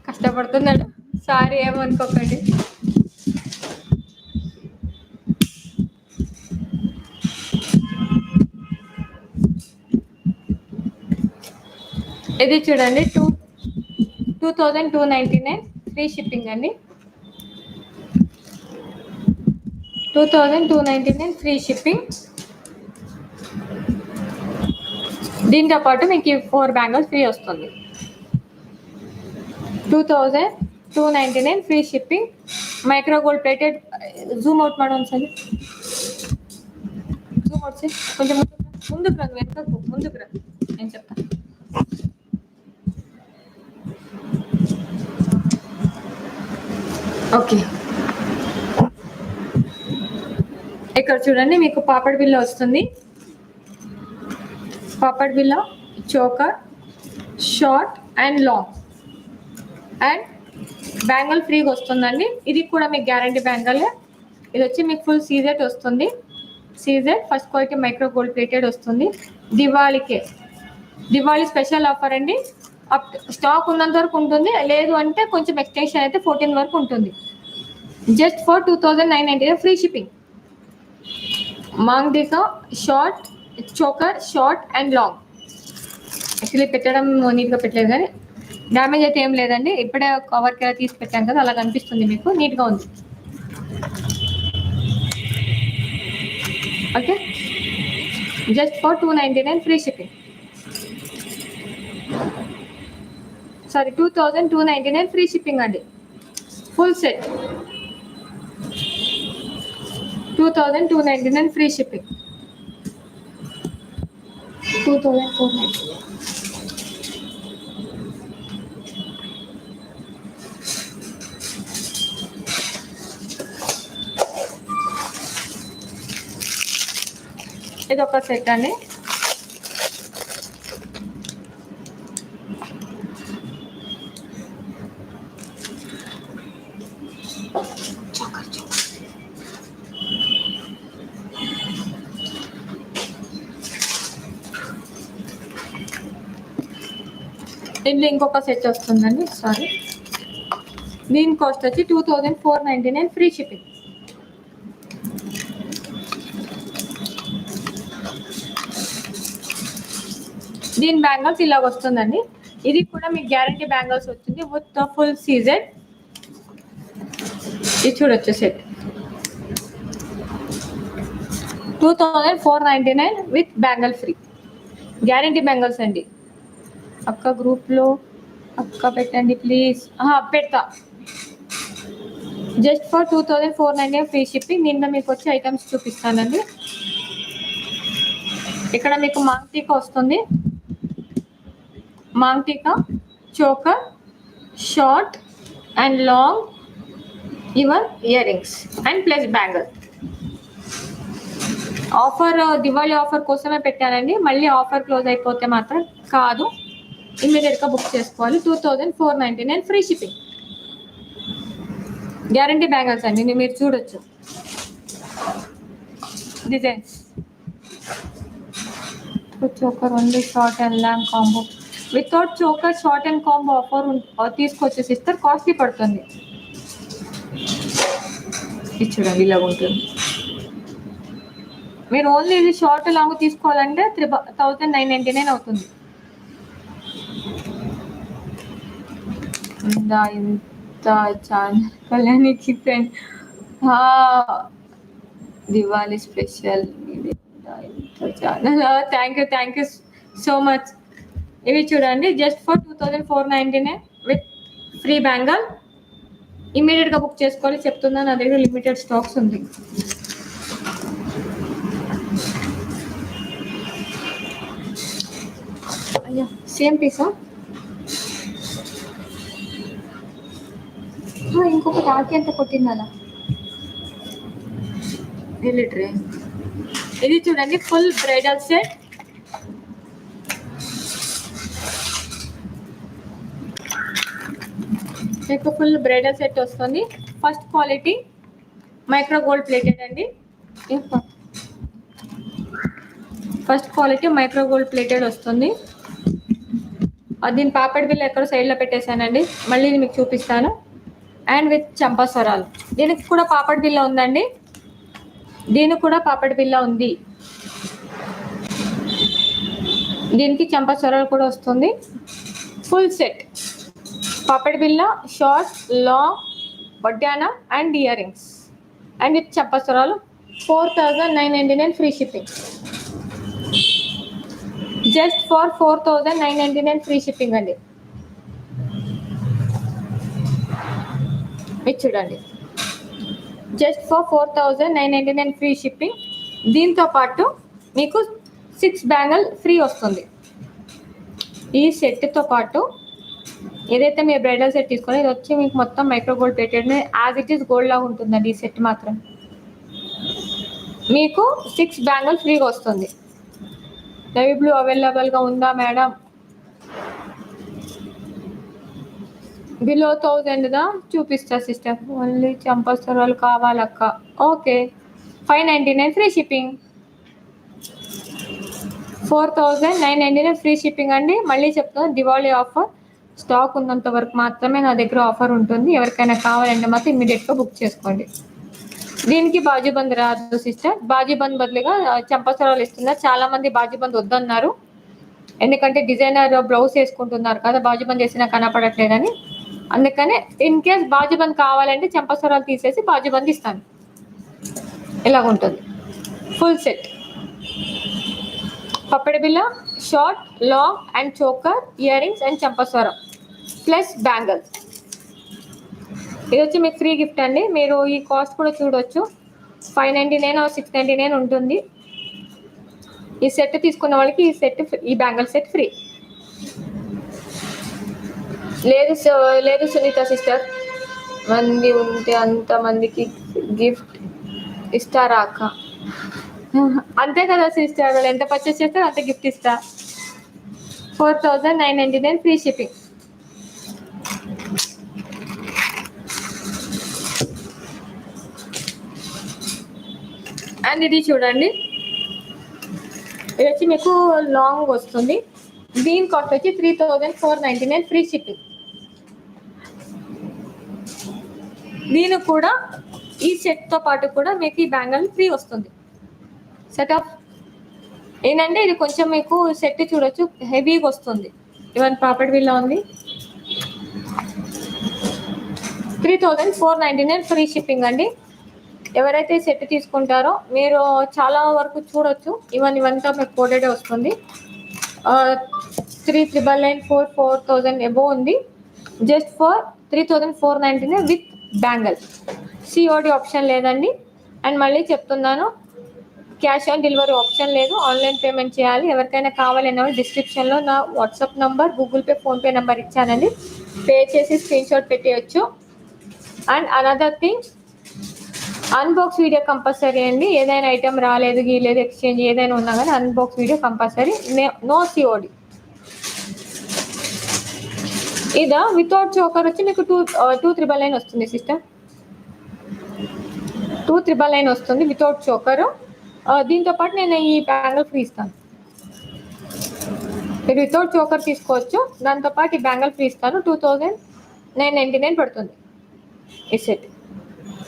కష్టపడుతున్నాడు, సారీ ఏమనుకోకండి. ఇది చూడండి, 2299 ఫ్రీ షిప్పింగ్ అండి. 2299 ఫ్రీ షిప్పింగ్. దీంతో పాటు మీకు 4 బ్యాంగిల్స్ ఫ్రీ వస్తుంది. 2299 free shipping. Micro gold plated. Zoom out ಮಾಡೋಣ ಸರಿ, జూమ్ అవుట్ చేయి. కొంచెం ముందుకు రా, వెనకకు ముందుకు రా, నేను చెప్తాను. ఓకే, ఇక్కడ చూడండి, మీకు పాపడ్ బిల్ల వస్తుంది. పాపడ్ బిల్ల, choker, short and long and bangle ఫ్రీగా వస్తుందండి. ఇది కూడా మీకు గ్యారంటీ బ్యాంగిల్. ఇది వచ్చి మీకు ఫుల్ సీజెట్ వస్తుంది. సీజెట్ first quality micro gold plated వస్తుంది. దివాళీ స్పెషల్ ఆఫర్ అండి. స్టాక్ ఉన్నంత వరకు ఉంటుంది, లేదు అంటే కొంచెం ఎక్స్టెన్షన్ అయితే 14 వరకు ఉంటుంది. Just for 2999 free shipping. Maang tikka short, choker, short and long. Actually పెట్టడం నీట్గా పెట్టలేదు, కానీ డ్యామేజ్ అయితే ఏం లేదండి. ఇప్పుడే కవర్కి తీసి పెట్టాను కదా, అలా కనిపిస్తుంది మీకు, నీట్గా ఉంది. Okay, just for 299 free shipping. Sorry, 2299 free shipping అండి. Full set 2299 free shipping. 2499. ఇది ఒక సెట్ అండి. దీంట్లో ఇంకొక సెట్ వస్తుందండి. సారీ, దీని కాస్ట్ వచ్చి 2499 ఫ్రీ షిప్పింగ్. దీని బ్యాంగిల్స్ ఇలా వస్తుందండి. ఇది కూడా మీకు గ్యారంటీ బ్యాంగిల్స్ వచ్చింది విత్ ఫుల్ సీజన్. ఇది చూడొచ్చు set 2499 with bangle free. Guarantee bangles అండి. అక్క గ్రూప్లో అక్క పెట్టండి ప్లీజ్. పెడతా. Just for 2499 free shipping. నిన్న మీకు వచ్చే ఐటమ్స్ చూపిస్తానండి. ఇక్కడ మీకు మాంగ్టీకా వస్తుంది. Maang tikka, choker, short and long, even year rings and plus bangle. Offer Diwali offer కోసమే పెట్టానండి. మళ్ళీ ఆఫర్ క్లోజ్ అయిపోతే మాత్రం కాదు, ఇమ్మీడియట్గా బుక్ చేసుకోవాలి. 2499 ఫ్రీ షిప్పింగ్. గ్యారంటీ బ్యాంగిల్స్ అండి, మీరు చూడొచ్చు designs. Choker only short and long combo. Without choker, short and combo offer తీసుకొచ్చేసి ఇస్తారు. కాస్ట్లీ పడుతుంది. ఇది చూడండి, ఇలా ఉంటుంది. మీరు ఓన్లీ ఇది షార్ట్ లాంగ్ తీసుకోవాలంటే 3999 అవుతుంది. ఇంత కళ్యాణికి friend Diwali special channel. Thank you so much. ఇవి చూడండి just for 2499 with free bangle. ఇమీడియట్గా బుక్ చేసుకోవాలి చెప్తున్నా, నా దగ్గర లిమిటెడ్ స్టాక్స్ ఉంది. అయ్యా సేమ్ పీసా, ఇంకొకటి ఆకి ఎంత కొట్టింది అలా లీటర్. ఇది చూడండి ఫుల్ బ్రైడల్ సెట్. మీకు ఫుల్ బ్రైడల్ సెట్ వస్తుంది. First quality micro gold plated అండి. First quality micro gold plated వస్తుంది. దీని పాపడ్ బిల్ ఎక్కడ సైడ్లో పెట్టేశానండి, మళ్ళీ మీకు చూపిస్తాను. అండ్ విత్ చంపాస్వరాలు. దీనికి కూడా పాపడ్ బిల్ల ఉందండి, దీనికి కూడా పాపడ్ బిల్ల ఉంది. దీనికి చంపాస్వరాలు కూడా వస్తుంది. ఫుల్ సెట్ పాపడ్ బిల్ల, షార్ట్, లాంగ్, వడ్డానా and year rings and with చంపాస్వరాలు. 4999 free shipping. Just for 4999 free shipping అండి. ఇది చూడండి జస్ట్ ఫర్ 4999 ఫ్రీ షిప్పింగ్. దీంతో పాటు మీకు 6 బ్యాంగిల్ ఫ్రీ వస్తుంది. ఈ సెట్తో పాటు ఏదైతే మీరు బ్రైడల్ సెట్ తీసుకొని ఇది వచ్చి మీకు మొత్తం micro gold plated as it is gold లాగా ఉంటుందండి. ఈ సెట్ మాత్రం మీకు 6 బ్యాంగిల్ ఫ్రీగా వస్తుంది. నేవీ బ్లూ అవైలబుల్గా ఉందా మేడం? బిలో 1000దా చూపిస్తా సిస్టర్. ఓన్లీ చంపస్వరాలు కావాలక్క. Okay 599 free shipping. 4999 free shipping అండి. మళ్ళీ చెప్తాను, దివాళీ ఆఫర్ స్టాక్ ఉన్నంత వరకు మాత్రమే నా దగ్గర ఆఫర్ ఉంటుంది. ఎవరికైనా కావాలంటే మాత్రం ఇమ్మీడియట్గా బుక్ చేసుకోండి. దీనికి బాజీబంద్ రాదు సిస్టర్, బాజీబంద్ బదులుగా చంపస్వరాలు ఇస్తున్నారు. చాలా మంది బాజీబంద్ వద్దన్నారు, ఎందుకంటే డిజైనర్ బ్లౌజ్ వేసుకుంటున్నారు కదా, బాజీబంద్ వేసినా కనపడట్లేదని. అందుకనే ఇన్ కేస్ బాజీబంద్ కావాలంటే చంపస్వరాలు తీసేసి బాజీబంద్ ఇస్తాను. ఇలాగుంటుంది ఫుల్ సెట్. పప్పడి బిల్ల, short, long and choker, ear rings and చంపస్వరం ప్లస్ బ్యాంగిల్స్. ఇది వచ్చి మీకు ఫ్రీ గిఫ్ట్ అండి. మీరు ఈ కాస్ట్ కూడా చూడొచ్చు, 599 or 699 ఉంటుంది. ఈ సెట్ తీసుకున్న వాళ్ళకి ఈ సెట్, ఈ బ్యాంగిల్ సెట్ ఫ్రీ. లేదు సునీత సిస్టర్, మంది ఉంటే అంతమందికి గిఫ్ట్ ఇస్తారా అక్క? అంతే కదా సిస్టర్, వాళ్ళు ఎంత పర్చేస్ చేస్తారో అంత గిఫ్ట్ ఇస్తా. 4999 ఫ్రీ షిప్పింగ్. అండ్ ఇది చూడండి, ఇది వచ్చి మీకు లాంగ్ వస్తుంది. దీని కాస్ట్ వచ్చి 3499 ఫ్రీ షిప్పింగ్. దీని కూడా ఈ సెట్తో పాటు కూడా మీకు ఈ బ్యాంగిల్ ఫ్రీ వస్తుంది. సెట్ ఆఫ్ ఏంటంటే ఇది కొంచెం మీకు సెట్ చూడొచ్చు, హెవీగా వస్తుంది. ఇవన్నీ పాపడ్ బిల్ల ఉంది. 3499 ఫ్రీ షిప్పింగ్ అండి. ఎవరైతే సెట్ తీసుకుంటారో మీరు చాలా వరకు చూడొచ్చు, ఇవంతా మీకు కోడెడే వస్తుంది. 3999 4000 అబోవ్ ఉంది. Just for 3499 with bangle. COD option లేదండి. అండ్ మళ్ళీ చెప్తున్నాను, క్యాష్ ఆన్ డెలివరీ ఆప్షన్ లేదు, ఆన్లైన్ పేమెంట్ చేయాలి. ఎవరికైనా కావాలన్నా డిస్క్రిప్షన్లో నా WhatsApp number, Google Pay, PhonePe number ఇచ్చానండి. పే చేసి స్క్రీన్ షాట్ పెట్టేయచ్చు. And another thing, unbox video compulsory అండి. ఏదైనా ఐటమ్ రాలేదు, గీలేదు, ఎక్స్చేంజ్ ఏదైనా ఉన్నా కానీ unbox video compulsory. No COD. ఇదా వితౌట్ చోకర్ వచ్చి మీకు 2399 వస్తుంది సిస్టర్. 2399 వస్తుంది వితౌట్ చోకర్. దీంతో పాటు నేను ఈ బ్యాంగిల్ ఫ్రీ ఇస్తాను. మీరు వితౌట్ చోకర్ తీసుకోవచ్చు, దాంతోపాటు ఈ బ్యాంగిల్ ఫ్రీ ఇస్తాను. 2999 పడుతుంది ఈ set.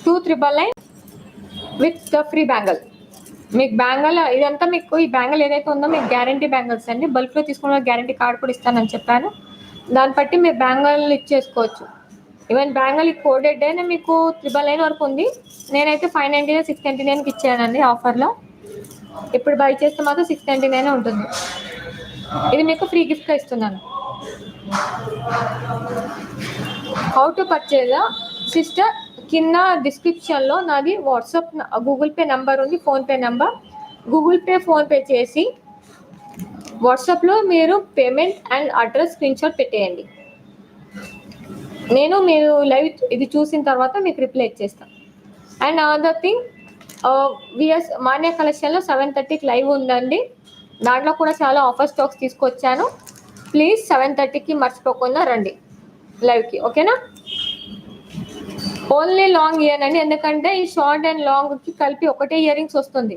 2399 with the free bangle. మీకు బ్యాంగిల్ ఇదంతా మీకు ఈ బ్యాంగిల్ ఏదైతే ఉందో మీకు గ్యారంటీ బ్యాంగిల్స్ అండి. బల్క్లో తీసుకున్న గ్యారంటీ కార్డ్ కూడా ఇస్తానని చెప్పాను. దాన్ని బట్టి మీరు బ్యాంగిల్ ఇచ్చేసుకోవచ్చు. ఈవెన్ బ్యాంగిల్ కోడెడ్ అయినా మీకు 999 వరకు ఉంది. నేనైతే 599 699కి ఇచ్చానండి ఆఫర్లో. ఇప్పుడు బై చేస్తే మాత్రం 699 ఉంటుంది. ఇది మీకు ఫ్రీ గిఫ్ట్గా ఇస్తున్నాను. హౌ టు పర్చేజ్ సిస్టర్, కింద డిస్క్రిప్షన్లో నాది వాట్సాప్ గూగుల్ పే నెంబర్ ఉంది, PhonePe number. Google Pay PhonePe చేసి వాట్సాప్లో మీరు పేమెంట్ అండ్ అడ్రస్ స్క్రీన్షాట్ పెట్టేయండి. మీరు లైవ్ ఇది చూసిన తర్వాత మీకు రిప్లై ఇచ్చేస్తాను. And other thing, VS Manya కలెక్షన్లో 7:30కి లైవ్ ఉందండి. దాంట్లో కూడా చాలా ఆఫర్ స్టాక్స్ తీసుకొచ్చాను. ప్లీజ్ 7:30కి మర్చిపోకుండా రండి లైవ్కి, ఓకేనా? ఓన్లీ లాంగ్ ఇయర్ అండి, ఎందుకంటే ఈ షార్ట్ అండ్ లాంగ్కి కలిపి ఒకటే ఇయర్ రింగ్స్ వస్తుంది.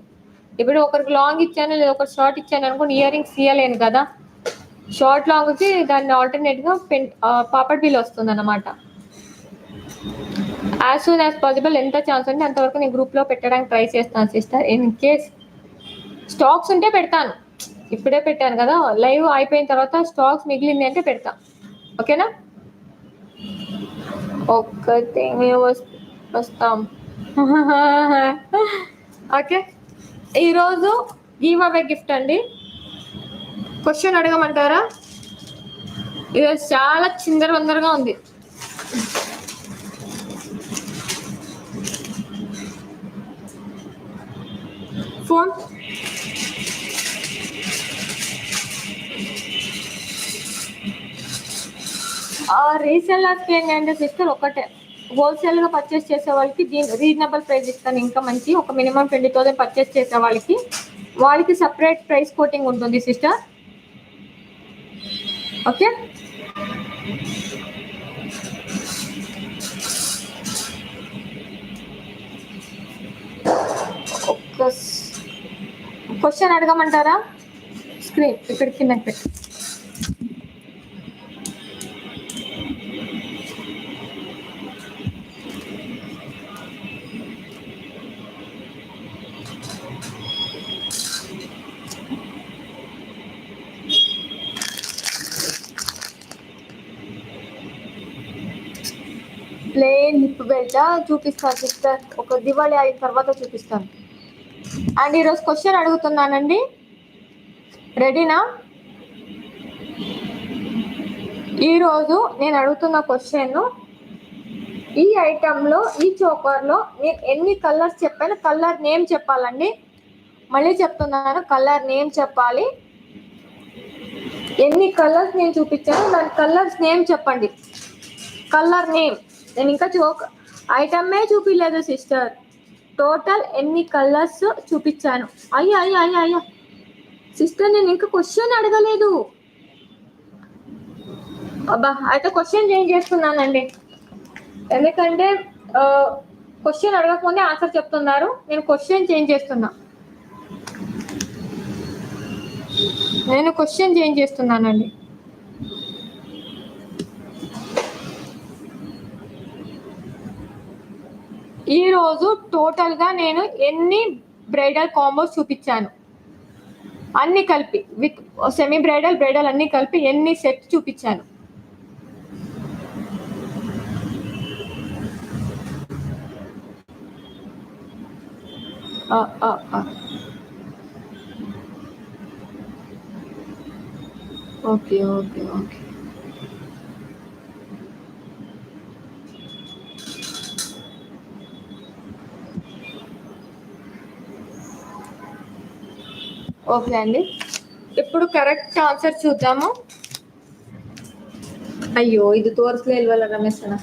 ఇప్పుడు ఒకరికి లాంగ్ ఇచ్చాను లేదా ఒకరికి షార్ట్ ఇచ్చాను అనుకోండి, ఇయర్ రింగ్స్ తీయలేను కదా. షార్ట్ లాంగ్కి దాన్ని ఆల్టర్నేట్గా పాపడ్ బిల్ వస్తుంది అన్నమాట. యాజ్ సూన్ యాజ్ పాసిబుల్ ఎంత ఛాన్స్ ఉంటే అంతవరకు నేను గ్రూప్లో పెట్టడానికి ట్రై చేస్తాను సిస్టర్. ఇన్ కేస్ స్టాక్స్ ఉంటే పెడతాను, ఇప్పుడే పెట్టాను కదా. లైవ్ అయిపోయిన తర్వాత స్టాక్స్ మిగిలింది అంటే పెడతా, ఓకేనా? ఒక్కతే వస్తాం. ఓకే, ఈరోజు గివ్ అవే గిఫ్ట్ అండి. క్వశ్చన్ అడగమంటారా? ఈరోజు చాలా చిందరవందరగా ఉంది. ఫోన్ రీసెల్లర్స్కి ఏంటంటే సిస్టర్ ఒకటే, హోల్సేల్గా పర్చేస్ చేసే వాళ్ళకి రీజనబుల్ ప్రైస్ ఇస్తాను. ఇంకా మంచి ఒక మినిమం 20,000 పర్చేస్ చేసే వాళ్ళకి సపరేట్ ప్రైస్ కోటింగ్ ఉంటుంది సిస్టర్, ఓకే? ఒక్క క్వశ్చన్ అడగమంటారా? స్క్రీన్ ఇక్కడ కింద పెట్టి. ప్లేన్ హిప్ బెల్ట్ చూపిస్తాను సిస్టర్, ఒక దివాళీ అయిన తర్వాత చూపిస్తాను. అండ్ ఈరోజు క్వశ్చన్ అడుగుతున్నానండి, రెడీనా? ఈరోజు నేను అడుగుతున్న క్వశ్చన్, ఈ ఐటెంలో ఈ చోకర్లో నేను ఎన్ని కలర్స్ చెప్పాను, కలర్ నేమ్ చెప్పాలండి. మళ్ళీ చెప్తున్నాను, కలర్ నేమ్ చెప్పాలి. ఎన్ని కలర్స్ నేను చూపించాను దాని కలర్స్ నేమ్ చెప్పండి. Colour name. నేను ఇంకా ఐటమే చూపించలేదు సిస్టర్, టోటల్ ఎన్ని కలర్స్ చూపించాను. అయ్యా సిస్టర్, నేను ఇంకా క్వశ్చన్ అడగలేదు. అబ్బా, అయితే క్వశ్చన్ చేంజ్ చేస్తున్నానండి, ఎందుకంటే క్వశ్చన్ అడగకముందే ఆన్సర్ చెప్తున్నారు. నేను క్వశ్చన్ చేంజ్ చేస్తున్నానండి. ఈరోజు టోటల్గా నేను ఎన్ని బ్రైడల్ కాంబోస్ చూపించాను అన్ని కలిపి, విత్ సెమీ బ్రైడల్ అన్ని కలిపి ఎన్ని సెట్ చూపించాను? ఓకే. ఓకే అండి, ఇప్పుడు కరెక్ట్ ఆన్సర్ చూద్దాము. అయ్యో, ఇది తోర్స్లే ఇవ్వాల రమేష్ అన్న.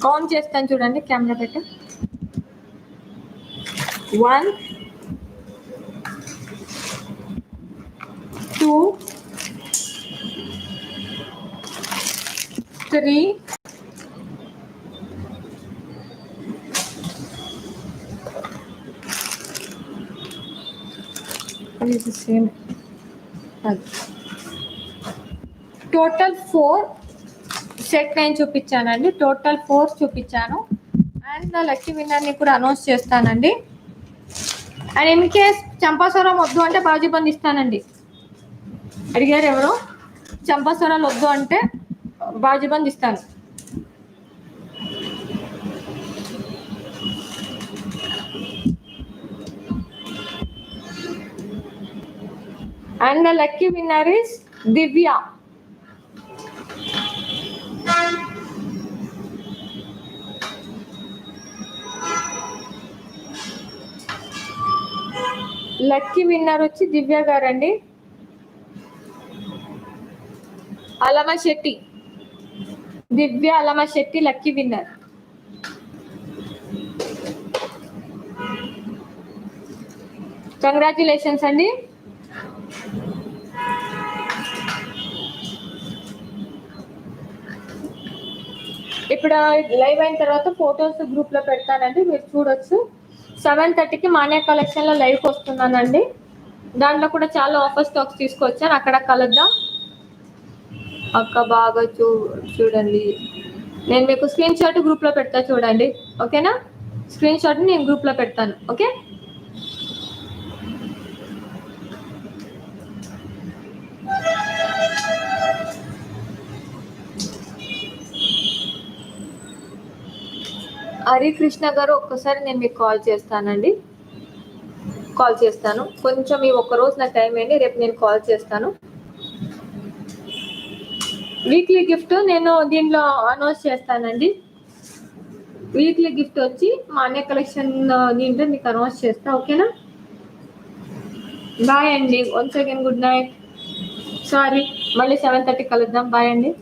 కౌంట్ చేస్తాను చూడండి, కెమెరా పెట్టి. 1 2 3 is the same. Total 4 set నేను చూపించానండి. టోటల్ 4 చూపించాను. అండ్ లక్కీ విన్నర్ని కూడా అనౌన్స్ చేస్తానండి. అండ్ ఇన్ కేస్ చంపాస్వరం వద్దు అంటే బాజీబంద్ ఇస్తానండి. అడిగారు ఎవరు, చంపాస్వరాలు వద్దు అంటే బాజీబంద్ ఇస్తాను. And the lucky winner is Divya. Lucky winner వచ్చి దివ్య గారండి. అలమ శెట్టి, దివ్య అలమ శెట్టి లక్కీ విన్నర్. కంగ్రాచులేషన్స్ అండి. ఇప్పుడు లైవ్ అయిన తర్వాత ఫొటోస్ గ్రూప్ లో పెడతానండి, మీరు చూడొచ్చు. 7:30కి మాన్యా కలెక్షన్ లో లైవ్ వస్తున్నానండి. దాంట్లో కూడా చాలా ఆఫర్ స్టాక్స్ తీసుకొచ్చాను, అక్కడ కలుద్దాం. అక్క బాగా చూడండి, నేను మీకు స్క్రీన్ షాట్ గ్రూప్ లో పెడతా చూడండి, ఓకేనా? స్క్రీన్ షాట్ నేను గ్రూప్ లో పెడతాను, ఓకే? హరికృష్ణ గారు ఒక్కసారి నేను మీకు కాల్ చేస్తానండి, కాల్ చేస్తాను. కొంచెం ఈ ఒక్కరోజు నాకు టైం అయింది, రేపు నేను కాల్ చేస్తాను. వీక్లీ గిఫ్ట్ నేను దీనిలో అనౌన్స్ చేస్తానండి. వీక్లీ గిఫ్ట్ వచ్చి మాన్య కలెక్షన్ దీంట్లో మీకు అనౌన్స్ చేస్తా, ఓకేనా? బాయ్ అండి, once again good night. Sorry, మళ్ళీ 7:30 కలుద్దాం. బాయ్ అండి.